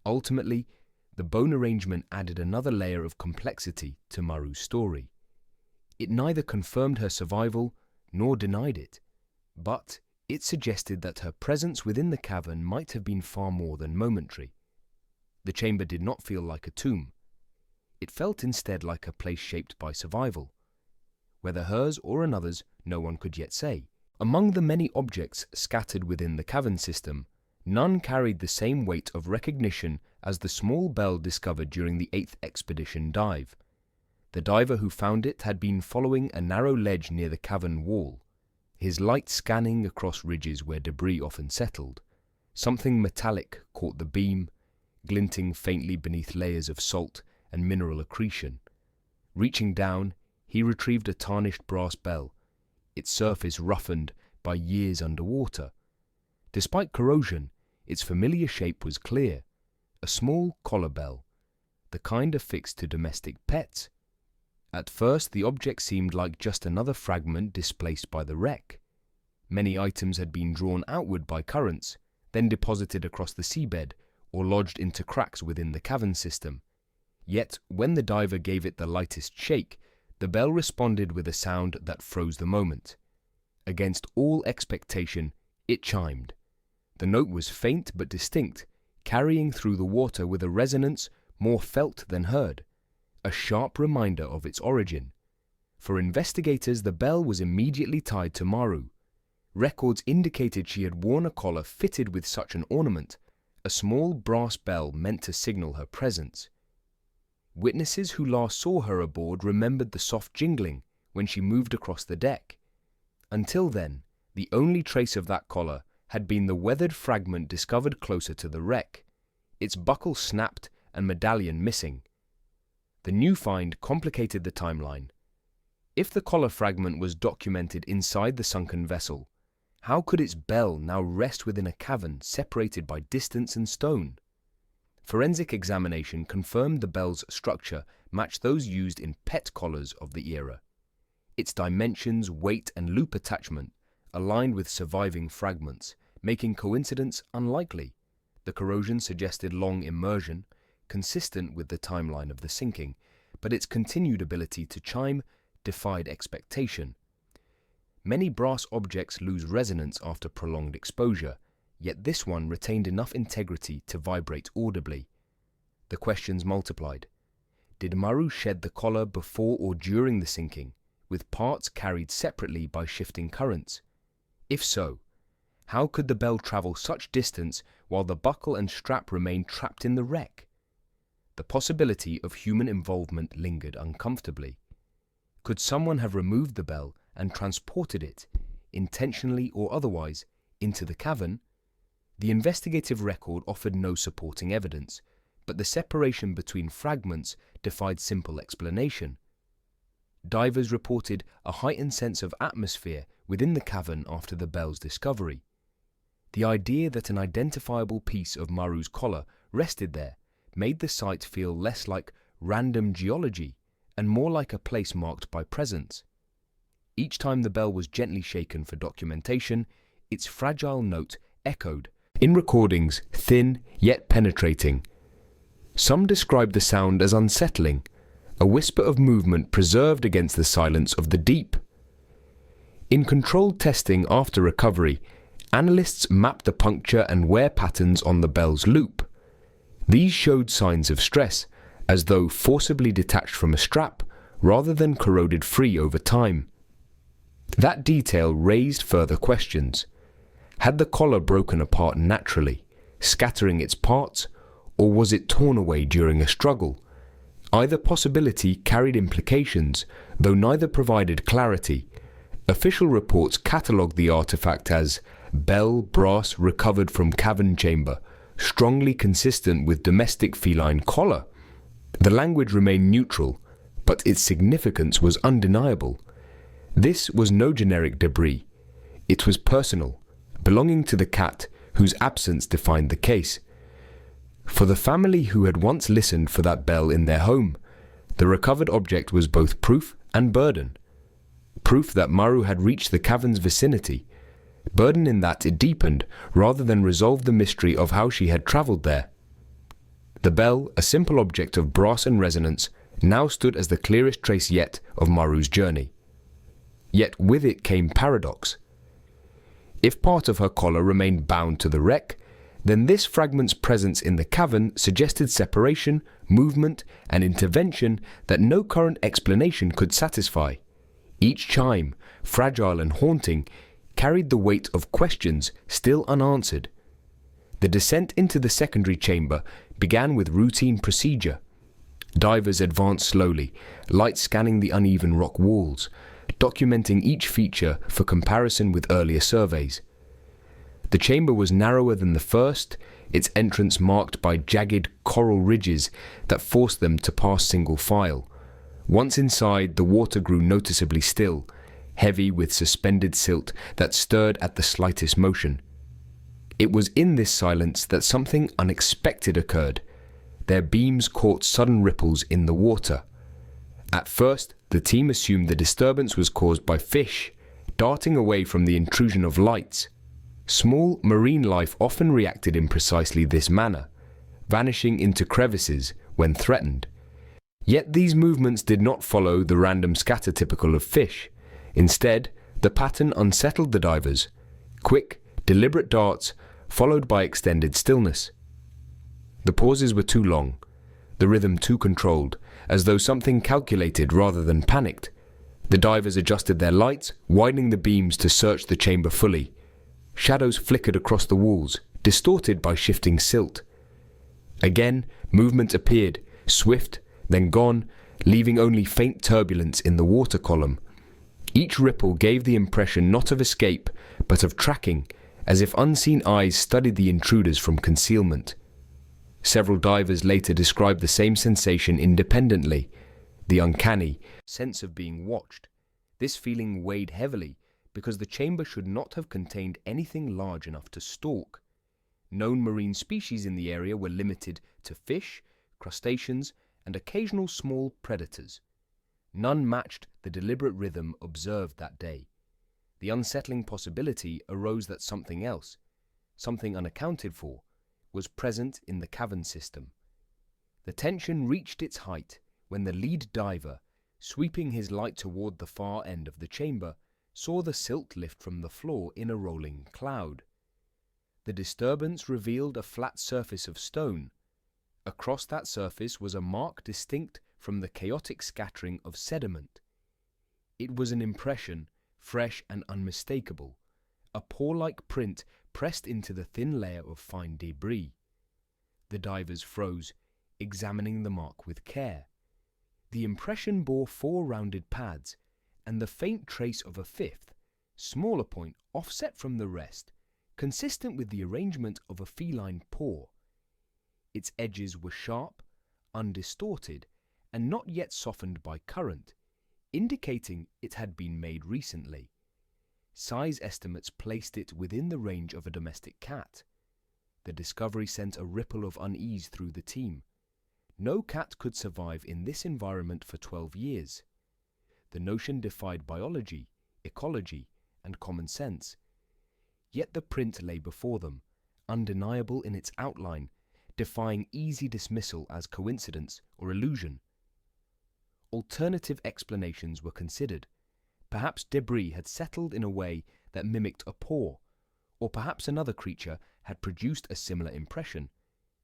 [SPEAKER 1] Ultimately, the bone arrangement added another layer of complexity to Maru's story. It neither confirmed her survival nor denied it, but it suggested that her presence within the cavern might have been far more than momentary. The chamber did not feel like a tomb. It felt instead like a place shaped by survival. Whether hers or another's, no one could yet say. Among the many objects scattered within the cavern system, none carried the same weight of recognition as the small bell discovered during the 8th expedition dive. The diver who found it had been following a narrow ledge near the cavern wall, his light scanning across ridges where debris often settled. Something metallic caught the beam, glinting faintly beneath layers of salt and mineral accretion. Reaching down, he retrieved a tarnished brass bell, its surface roughened by years underwater. Despite corrosion, its familiar shape was clear, a small collar bell, the kind affixed to domestic pets. At first, the object seemed like just another fragment displaced by the wreck. Many items had been drawn outward by currents, then deposited across the seabed or lodged into cracks within the cavern system. Yet, when the diver gave it the lightest shake, the bell responded with a sound that froze the moment. Against all expectation, it chimed. The note was faint but distinct, carrying through the water with a resonance more felt than heard, a sharp reminder of its origin. For investigators, the bell was immediately tied to Maru. Records indicated she had worn a collar fitted with such an ornament, a small brass bell meant to signal her presence. Witnesses who last saw her aboard remembered the soft jingling when she moved across the deck. Until then, the only trace of that collar had been the weathered fragment discovered closer to the wreck, its buckle snapped and medallion missing. The new find complicated the timeline. If the collar fragment was documented inside the sunken vessel, how could its bell now rest within a cavern separated by distance and stone? Forensic examination confirmed the bell's structure matched those used in pet collars of the era. Its dimensions, weight, and loop attachment aligned with surviving fragments, making coincidence unlikely. The corrosion suggested long immersion, consistent with the timeline of the sinking, but its continued ability to chime defied expectation. Many brass objects lose resonance after prolonged exposure, yet this one retained enough integrity to vibrate audibly. The questions multiplied. Did Maru shed the collar before or during the sinking, with parts carried separately by shifting currents? If so, How could the bell travel such distance while the buckle and strap remained trapped in the wreck? The possibility of human involvement lingered uncomfortably. Could someone have removed the bell and transported it, intentionally or otherwise, into the cavern? The investigative record offered no supporting evidence, but the separation between fragments defied simple explanation. Divers reported a heightened sense of atmosphere within the cavern after the bell's discovery. The idea that an identifiable piece of Maru's collar rested there made the site feel less like random geology and more like a place marked by presence. Each time the bell was gently shaken for documentation, its fragile note echoed, in recordings thin yet penetrating. Some described the sound as unsettling, a whisper of movement preserved against the silence of the deep. In controlled testing after recovery, analysts mapped the puncture and wear patterns on the bell's loop. These showed signs of stress, as though forcibly detached from a strap rather than corroded free over time. That detail raised further questions. Had the collar broken apart naturally, scattering its parts, or was it torn away during a struggle? Either possibility carried implications, though neither provided clarity. Official reports catalogued the artifact as bell brass recovered from cavern chamber, strongly consistent with domestic feline collar. The language remained neutral, but its significance was undeniable. This was no generic debris. It was personal, belonging to the cat whose absence defined the case. For the family who had once listened for that bell in their home, the recovered object was both proof and burden. Proof that Maru had reached the cavern's vicinity, burden in that it deepened rather than resolved the mystery of how she had travelled there. The bell, a simple object of brass and resonance, now stood as the clearest trace yet of Maru's journey. Yet with it came paradox. If part of her collar remained bound to the wreck, then this fragment's presence in the cavern suggested separation, movement, and intervention that no current explanation could satisfy. Each chime, fragile and haunting, carried the weight of questions still unanswered. The descent into the secondary chamber began with routine procedure. Divers advanced slowly, light scanning the uneven rock walls, documenting each feature for comparison with earlier surveys. The chamber was narrower than the first, its entrance marked by jagged coral ridges that forced them to pass single file. Once inside, the water grew noticeably still, heavy with suspended silt that stirred at the slightest motion. It was in this silence that something unexpected occurred. Their beams caught sudden ripples in the water. At first, the team assumed the disturbance was caused by fish, darting away from the intrusion of lights. Small marine life often reacted in precisely this manner, vanishing into crevices when threatened. Yet these movements did not follow the random scatter typical of fish. Instead, the pattern unsettled the divers. Quick, deliberate darts, followed by extended stillness. The pauses were too long, the rhythm too controlled, as though something calculated rather than panicked. The divers adjusted their lights, widening the beams to search the chamber fully. Shadows flickered across the walls, distorted by shifting silt. Again, movement appeared, swift, then gone, leaving only faint turbulence in the water column. Each ripple gave the impression not of escape, but of tracking, as if unseen eyes studied the intruders from concealment. Several divers later described the same sensation independently, the uncanny sense of being watched. This feeling weighed heavily, because the chamber should not have contained anything large enough to stalk. Known marine species in the area were limited to fish, crustaceans, and occasional small predators. None matched the deliberate rhythm observed that day. The unsettling possibility arose that something else, something unaccounted for, was present in the cavern system. The tension reached its height when the lead diver, sweeping his light toward the far end of the chamber, saw the silt lift from the floor in a rolling cloud. The disturbance revealed a flat surface of stone. Across that surface was a mark distinct from the chaotic scattering of sediment. It was an impression, fresh and unmistakable, a paw-like print pressed into the thin layer of fine debris. The divers froze, examining the mark with care. The impression bore 4 rounded pads, and the faint trace of a 5th, smaller point offset from the rest, consistent with the arrangement of a feline paw. Its edges were sharp, undistorted, and not yet softened by current, indicating it had been made recently. Size estimates placed it within the range of a domestic cat. The discovery sent a ripple of unease through the team. No cat could survive in this environment for 12 years. The notion defied biology, ecology, and common sense. Yet the print lay before them, undeniable in its outline, defying easy dismissal as coincidence or illusion. Alternative explanations were considered. Perhaps debris had settled in a way that mimicked a paw, or perhaps another creature had produced a similar impression.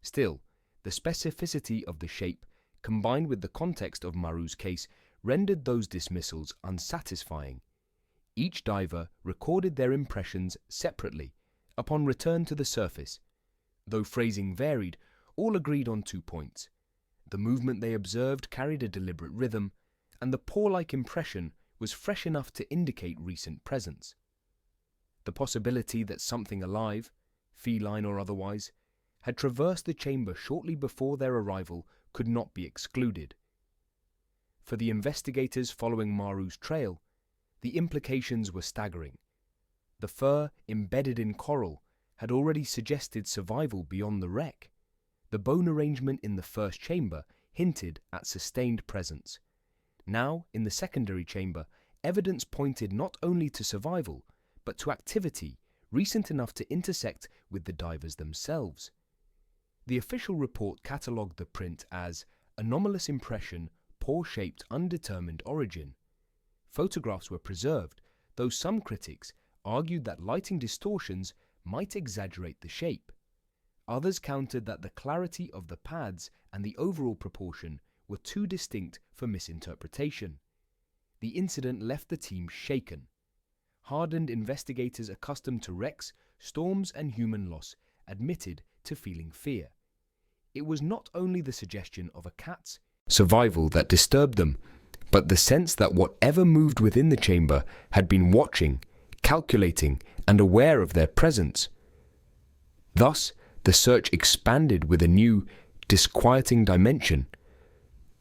[SPEAKER 1] Still, the specificity of the shape, combined with the context of Maru's case, rendered those dismissals unsatisfying. Each diver recorded their impressions separately upon return to the surface. Though phrasing varied, all agreed on 2 points. The movement they observed carried a deliberate rhythm, and the paw-like impression was fresh enough to indicate recent presence. The possibility that something alive, feline or otherwise, had traversed the chamber shortly before their arrival could not be excluded. For the investigators following Maru's trail, the implications were staggering. The fur, embedded in coral, had already suggested survival beyond the wreck. The bone arrangement in the first chamber hinted at sustained presence. Now, in the secondary chamber, evidence pointed not only to survival, but to activity recent enough to intersect with the divers themselves. The official report catalogued the print as anomalous impression, paw-shaped, undetermined origin. Photographs were preserved, though some critics argued that lighting distortions might exaggerate the shape. Others countered that the clarity of the pads and the overall proportion were too distinct for misinterpretation. The incident left the team shaken. Hardened investigators accustomed to wrecks, storms, and human loss admitted to feeling fear. It was not only the suggestion of a cat's survival that disturbed them, but the sense that whatever moved within the chamber had been watching, calculating, and aware of their presence. Thus, the search expanded with a new, disquieting dimension.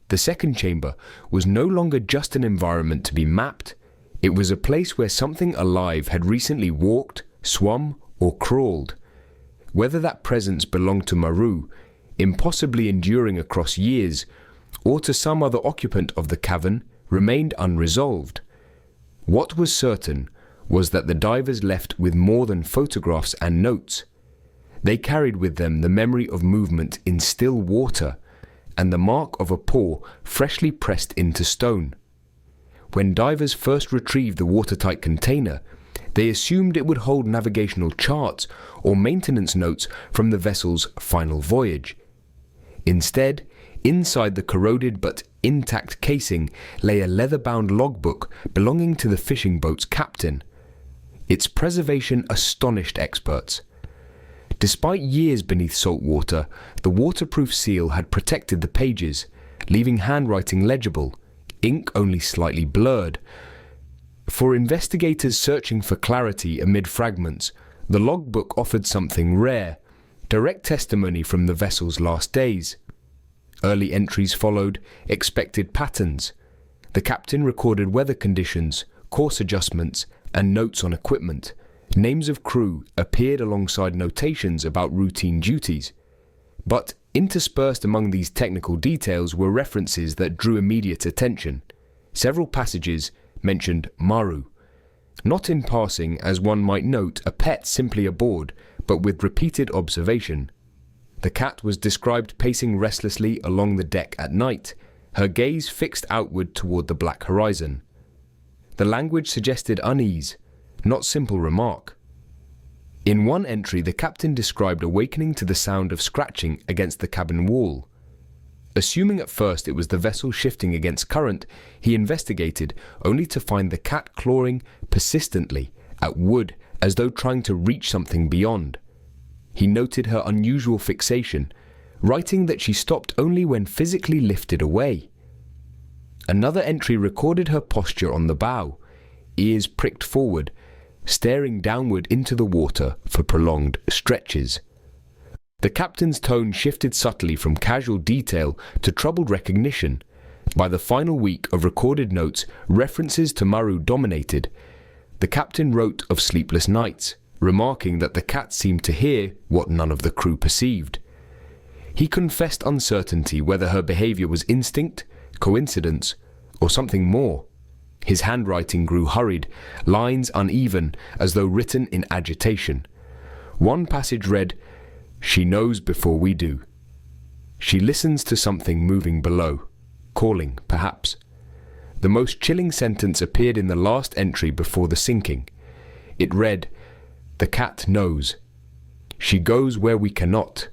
[SPEAKER 1] The second chamber was no longer just an environment to be mapped. It was a place where something alive had recently walked, swum, or crawled. Whether that presence belonged to Maru, impossibly enduring across years, or to some other occupant of the cavern, remained unresolved. What was certain was that the divers left with more than photographs and notes. They carried with them the memory of movement in still water and the mark of a paw freshly pressed into stone. When divers first retrieved the watertight container, they assumed it would hold navigational charts or maintenance notes from the vessel's final voyage. Instead, inside the corroded but intact casing lay a leather-bound logbook belonging to the fishing boat's captain. Its preservation astonished experts. Despite years beneath salt water, the waterproof seal had protected the pages, leaving handwriting legible, ink only slightly blurred. For investigators searching for clarity amid fragments, the logbook offered something rare, direct testimony from the vessel's last days. Early entries followed expected patterns. The captain recorded weather conditions, course adjustments, and notes on equipment. Names of crew appeared alongside notations about routine duties. But interspersed among these technical details were references that drew immediate attention. Several passages mentioned Maru, not in passing as one might note a pet simply aboard, but with repeated observation. The cat was described pacing restlessly along the deck at night, her gaze fixed outward toward the black horizon. The language suggested unease, not simple remark. In one entry, the captain described awakening to the sound of scratching against the cabin wall. Assuming at first it was the vessel shifting against current, he investigated, only to find the cat clawing persistently at wood as though trying to reach something beyond. He noted her unusual fixation, writing that she stopped only when physically lifted away. Another entry recorded her posture on the bow, ears pricked forward, staring downward into the water for prolonged stretches. The captain's tone shifted subtly from casual detail to troubled recognition. By the final week of recorded notes, references to Maru dominated. The captain wrote of sleepless nights, remarking that the cat seemed to hear what none of the crew perceived. He confessed uncertainty whether her behavior was instinct, coincidence, or something more. His handwriting grew hurried, lines uneven, as though written in agitation. One passage read, "She knows before we do. She listens to something moving below, calling, perhaps." The most chilling sentence appeared in the last entry before the sinking. It read, "The cat knows. She goes where we cannot."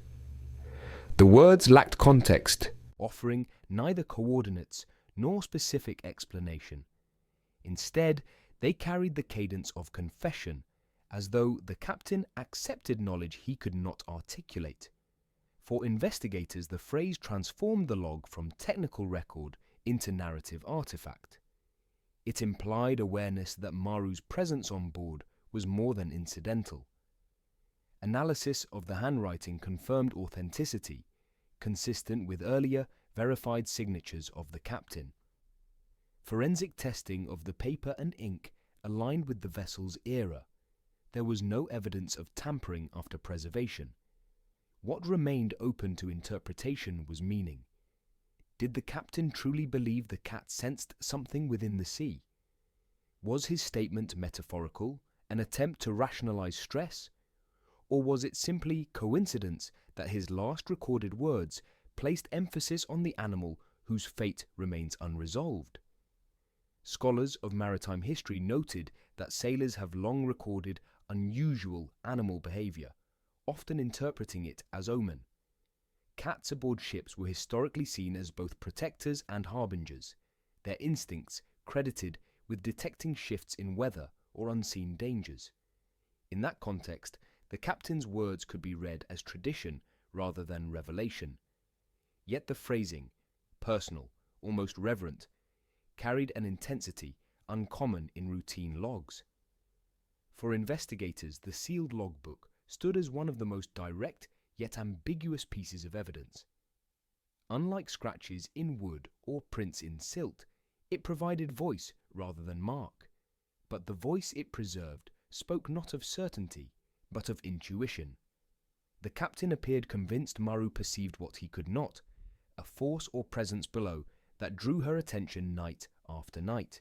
[SPEAKER 1] The words lacked context, offering neither coordinates nor specific explanation. Instead, they carried the cadence of confession, as though the captain accepted knowledge he could not articulate. For investigators, the phrase transformed the log from technical record into narrative artifact. It implied awareness that Maru's presence on board was more than incidental. Analysis of the handwriting confirmed authenticity, consistent with earlier verified signatures of the captain. Forensic testing of the paper and ink aligned with the vessel's era. There was no evidence of tampering after preservation. What remained open to interpretation was meaning. Did the captain truly believe the cat sensed something within the sea? Was his statement metaphorical, an attempt to rationalize stress? Or was it simply coincidence that his last recorded words placed emphasis on the animal whose fate remains unresolved? Scholars of maritime history noted that sailors have long recorded unusual animal behavior, often interpreting it as omen. Cats aboard ships were historically seen as both protectors and harbingers, their instincts credited with detecting shifts in weather or unseen dangers. In that context, the captain's words could be read as tradition rather than revelation. Yet the phrasing, personal, almost reverent, carried an intensity uncommon in routine logs. For investigators, the sealed logbook stood as one of the most direct yet ambiguous pieces of evidence. Unlike scratches in wood or prints in silt, it provided voice rather than mark. But the voice it preserved spoke not of certainty, but of intuition. The captain appeared convinced Maru perceived what he could not, a force or presence below that drew her attention night after night.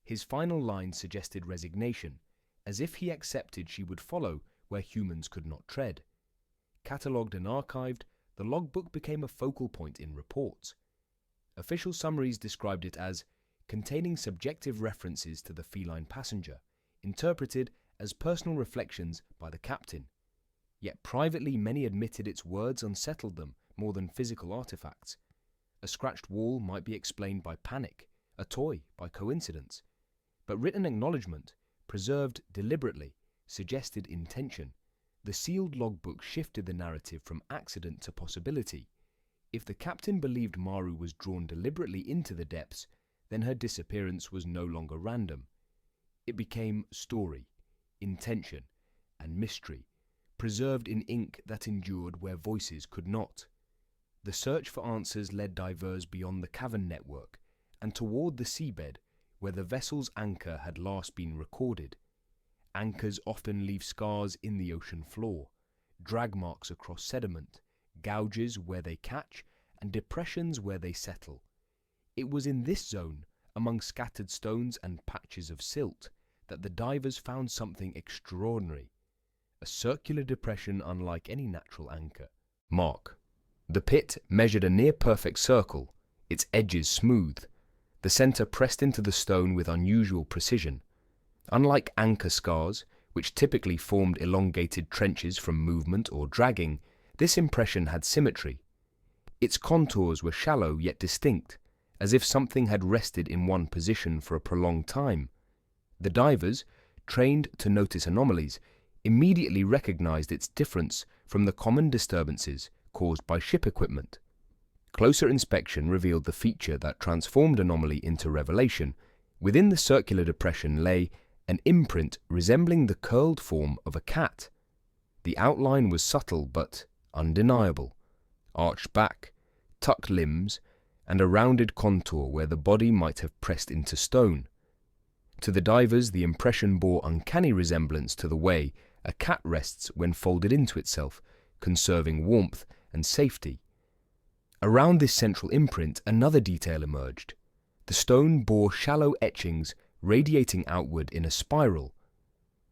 [SPEAKER 1] His final line suggested resignation, as if he accepted she would follow where humans could not tread. Catalogued and archived, the logbook became a focal point in reports. Official summaries described it as containing subjective references to the feline passenger, interpreted as personal reflections by the captain. Yet privately many admitted its words unsettled them more than physical artifacts. A scratched wall might be explained by panic, a toy by coincidence. But written acknowledgement, preserved deliberately, suggested intention. The sealed logbook shifted the narrative from accident to possibility. If the captain believed Maru was drawn deliberately into the depths, then her disappearance was no longer random. It became story, intention, and mystery, preserved in ink that endured where voices could not. The search for answers led divers beyond the cavern network and toward the seabed, where the vessel's anchor had last been recorded. Anchors often leave scars in the ocean floor, drag marks across sediment, gouges where they catch, and depressions where they settle. It was in this zone, among scattered stones and patches of silt, that the divers found something extraordinary. A circular depression unlike any natural anchor. Mark. The pit measured a near-perfect circle, its edges smooth, the center pressed into the stone with unusual precision. Unlike anchor scars, which typically formed elongated trenches from movement or dragging, this impression had symmetry. Its contours were shallow yet distinct, as if something had rested in one position for a prolonged time. The divers, trained to notice anomalies, immediately recognized its difference from the common disturbances caused by ship equipment. Closer inspection revealed the feature that transformed anomaly into revelation. Within the circular depression lay an imprint resembling the curled form of a cat. The outline was subtle but undeniable: arched back, tucked limbs, and a rounded contour where the body might have pressed into stone. To the divers, the impression bore uncanny resemblance to the way a cat rests when folded into itself, conserving warmth and safety. Around this central imprint, another detail emerged. The stone bore shallow etchings radiating outward in a spiral.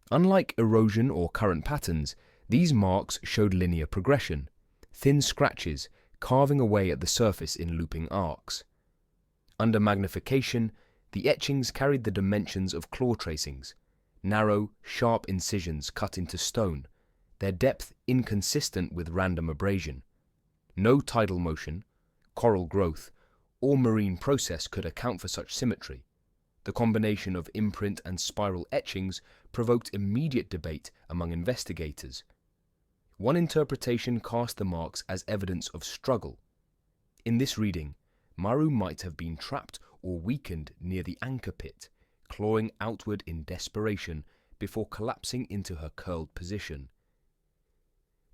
[SPEAKER 1] Unlike erosion or current patterns, these marks showed linear progression, thin scratches carving away at the surface in looping arcs. Under magnification, the etchings carried the dimensions of claw tracings, narrow, sharp incisions cut into stone, their depth inconsistent with random abrasion. No tidal motion, coral growth, or marine process could account for such symmetry. The combination of imprint and spiral etchings provoked immediate debate among investigators. One interpretation cast the marks as evidence of struggle. In this reading, Maru might have been trapped or weakened near the anchor pit, clawing outward in desperation before collapsing into her curled position.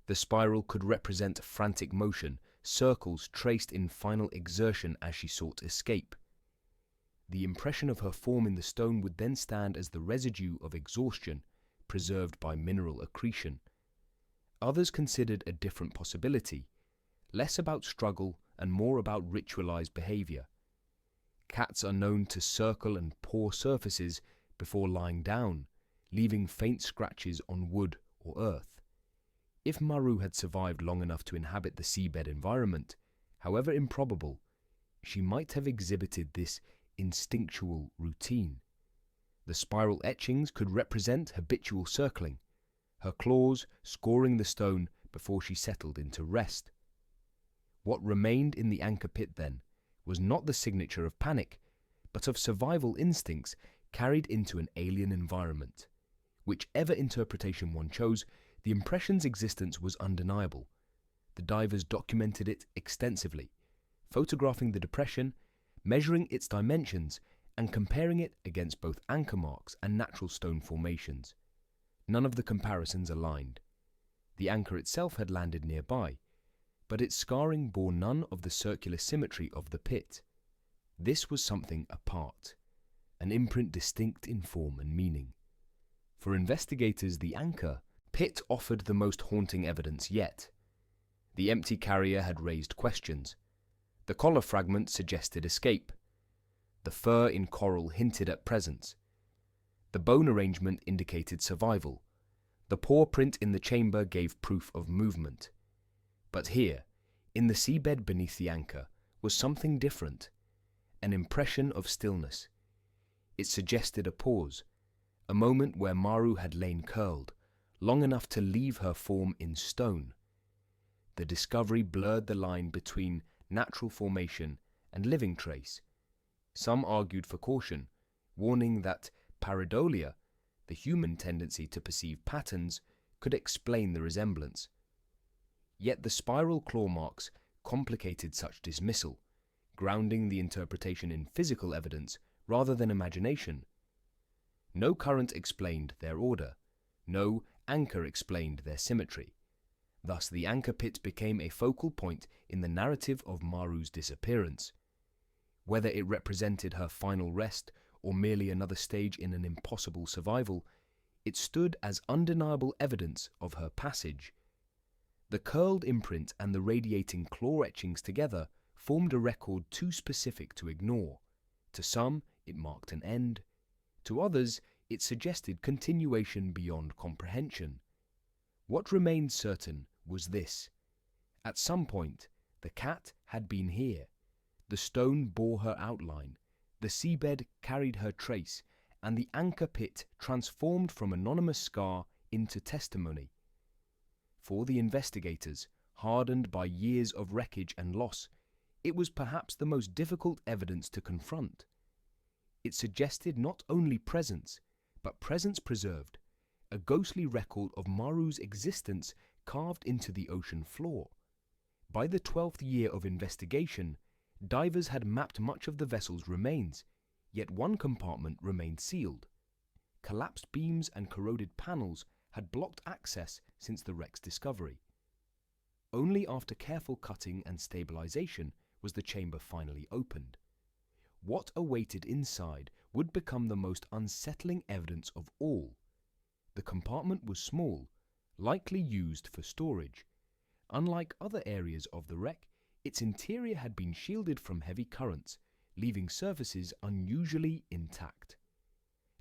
[SPEAKER 1] The spiral could represent frantic motion, circles traced in final exertion as she sought escape. The impression of her form in the stone would then stand as the residue of exhaustion, preserved by mineral accretion. Others considered a different possibility, less about struggle and more about ritualized behavior. Cats are known to circle and paw surfaces before lying down, leaving faint scratches on wood or earth. If Maru had survived long enough to inhabit the seabed environment, however improbable, she might have exhibited this instinctual routine. The spiral etchings could represent habitual circling, her claws scoring the stone before she settled into rest. What remained in the anchor pit then was not the signature of panic, but of survival instincts carried into an alien environment. Whichever interpretation one chose, the impression's existence was undeniable. The divers documented it extensively, photographing the depression, measuring its dimensions, and comparing it against both anchor marks and natural stone formations. None of the comparisons aligned. The anchor itself had landed nearby, but its scarring bore none of the circular symmetry of the pit. This was something apart, an imprint distinct in form and meaning. For investigators, the anchor pit offered the most haunting evidence yet. The empty carrier had raised questions. The collar fragment suggested escape. The fur in coral hinted at presence. The bone arrangement indicated survival. The paw print in the chamber gave proof of movement. But here, in the seabed beneath the anchor, was something different, an impression of stillness. It suggested a pause, a moment where Maru had lain curled, long enough to leave her form in stone. The discovery blurred the line between natural formation and living trace. Some argued for caution, warning that pareidolia, the human tendency to perceive patterns, could explain the resemblance. Yet the spiral claw marks complicated such dismissal, grounding the interpretation in physical evidence rather than imagination. No current explained their order. No anchor explained their symmetry. Thus the anchor pit became a focal point in the narrative of Maru's disappearance. Whether it represented her final rest or merely another stage in an impossible survival, it stood as undeniable evidence of her passage. The curled imprint and the radiating claw etchings together formed a record too specific to ignore. To some, it marked an end. To others, it suggested continuation beyond comprehension. What remained certain was this: at some point, the cat had been here. The stone bore her outline, the seabed carried her trace, and the anchor pit transformed from anonymous scar into testimony. For the investigators, hardened by years of wreckage and loss, it was perhaps the most difficult evidence to confront. It suggested not only presence, but presence preserved, a ghostly record of Maru's existence carved into the ocean floor. By the 12th year of investigation, divers had mapped much of the vessel's remains, yet one compartment remained sealed. Collapsed beams and corroded panels had blocked access since the wreck's discovery. Only after careful cutting and stabilization was the chamber finally opened. What awaited inside would become the most unsettling evidence of all. The compartment was small, likely used for storage. Unlike other areas of the wreck, its interior had been shielded from heavy currents, leaving surfaces unusually intact.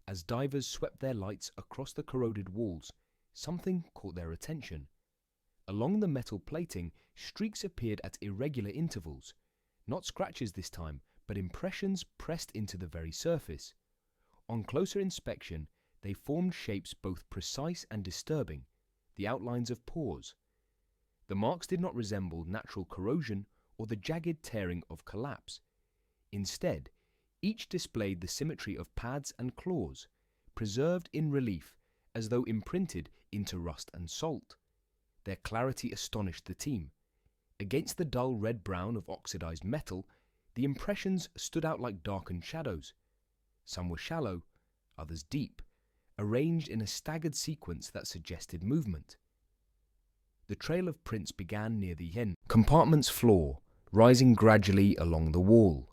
[SPEAKER 1] As divers swept their lights across the corroded walls, something caught their attention. Along the metal plating, streaks appeared at irregular intervals. Not scratches this time, but impressions pressed into the very surface. On closer inspection, they formed shapes both precise and disturbing, the outlines of pores. The marks did not resemble natural corrosion or the jagged tearing of collapse. Instead, each displayed the symmetry of pads and claws, preserved in relief as though imprinted into rust and salt. Their clarity astonished the team. Against the dull red-brown of oxidized metal, the impressions stood out like darkened shadows. Some were shallow, others deep, arranged in a staggered sequence that suggested movement. The trail of prints began near the end compartment's floor, rising gradually along the wall.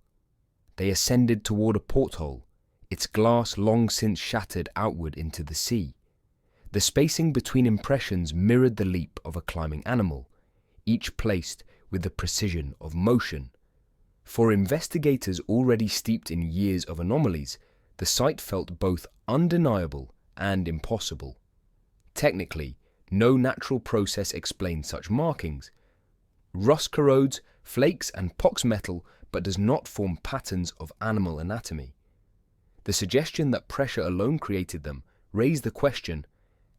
[SPEAKER 1] They ascended toward a porthole, its glass long since shattered outward into the sea. The spacing between impressions mirrored the leap of a climbing animal, each placed with the precision of motion. For investigators already steeped in years of anomalies, the sight felt both undeniable and impossible. Technically, no natural process explains such markings. Rust corrodes, flakes and pox metal, but does not form patterns of animal anatomy. The suggestion that pressure alone created them raised the question,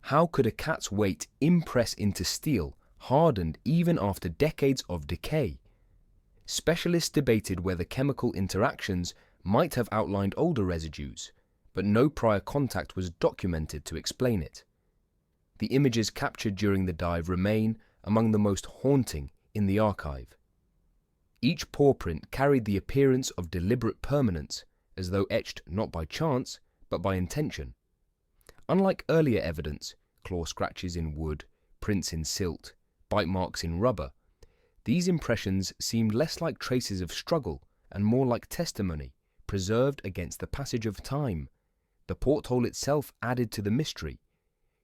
[SPEAKER 1] how could a cat's weight impress into steel, hardened even after decades of decay? Specialists debated whether chemical interactions might have outlined older residues, but no prior contact was documented to explain it. The images captured during the dive remain among the most haunting in the archive. Each paw print carried the appearance of deliberate permanence, as though etched not by chance, but by intention. Unlike earlier evidence, claw scratches in wood, prints in silt, bite marks in rubber, these impressions seemed less like traces of struggle and more like testimony, preserved against the passage of time. The porthole itself added to the mystery.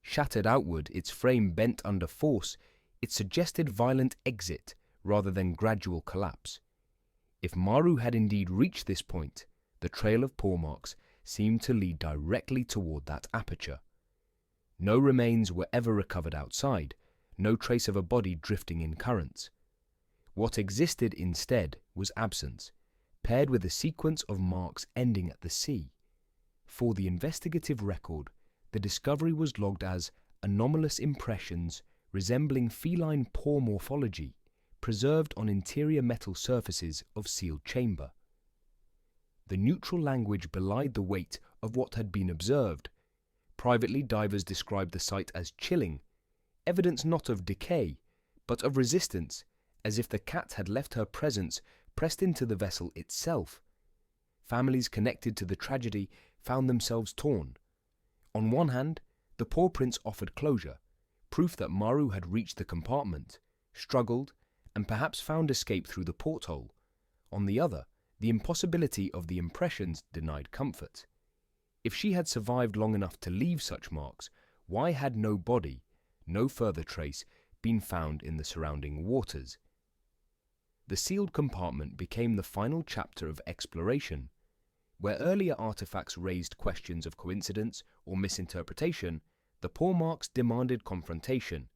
[SPEAKER 1] Shattered outward, its frame bent under force, it suggested violent exit rather than gradual collapse. If Maru had indeed reached this point, the trail of paw marks seemed to lead directly toward that aperture. No remains were ever recovered outside, no trace of a body drifting in currents. What existed instead was absence, paired with a sequence of marks ending at the sea. For the investigative record, the discovery was logged as anomalous impressions resembling feline paw morphology, preserved on interior metal surfaces of sealed chamber. The neutral language belied the weight of what had been observed. Privately, divers described the sight as chilling, evidence not of decay, but of resistance, as if the cat had left her presence pressed into the vessel itself. Families connected to the tragedy found themselves torn. On one hand, the paw prints offered closure, proof that Maru had reached the compartment, struggled, and perhaps found escape through the porthole. On the other, the impossibility of the impressions denied comfort. If she had survived long enough to leave such marks, why had no body, no further trace, been found in the surrounding waters? The sealed compartment became the final chapter of exploration. Where earlier artifacts raised questions of coincidence or misinterpretation, the paw marks demanded confrontation.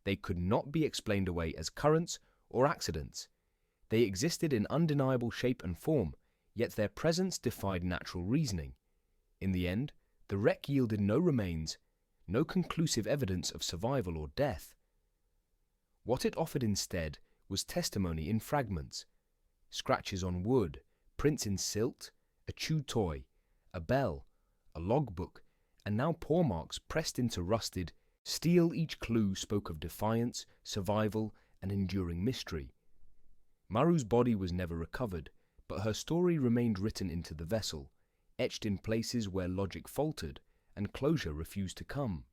[SPEAKER 1] They could not be explained away as currents or accidents. They existed in undeniable shape and form, yet their presence defied natural reasoning. In the end, the wreck yielded no remains, no conclusive evidence of survival or death. What it offered instead was testimony in fragments, scratches on wood, prints in silt, a chewed toy, a bell, a logbook, and now paw marks pressed into rusted steel. Each clue spoke of defiance, survival, and enduring mystery. Maru's body was never recovered, but her story remained written into the vessel, etched in places where logic faltered and closure refused to come.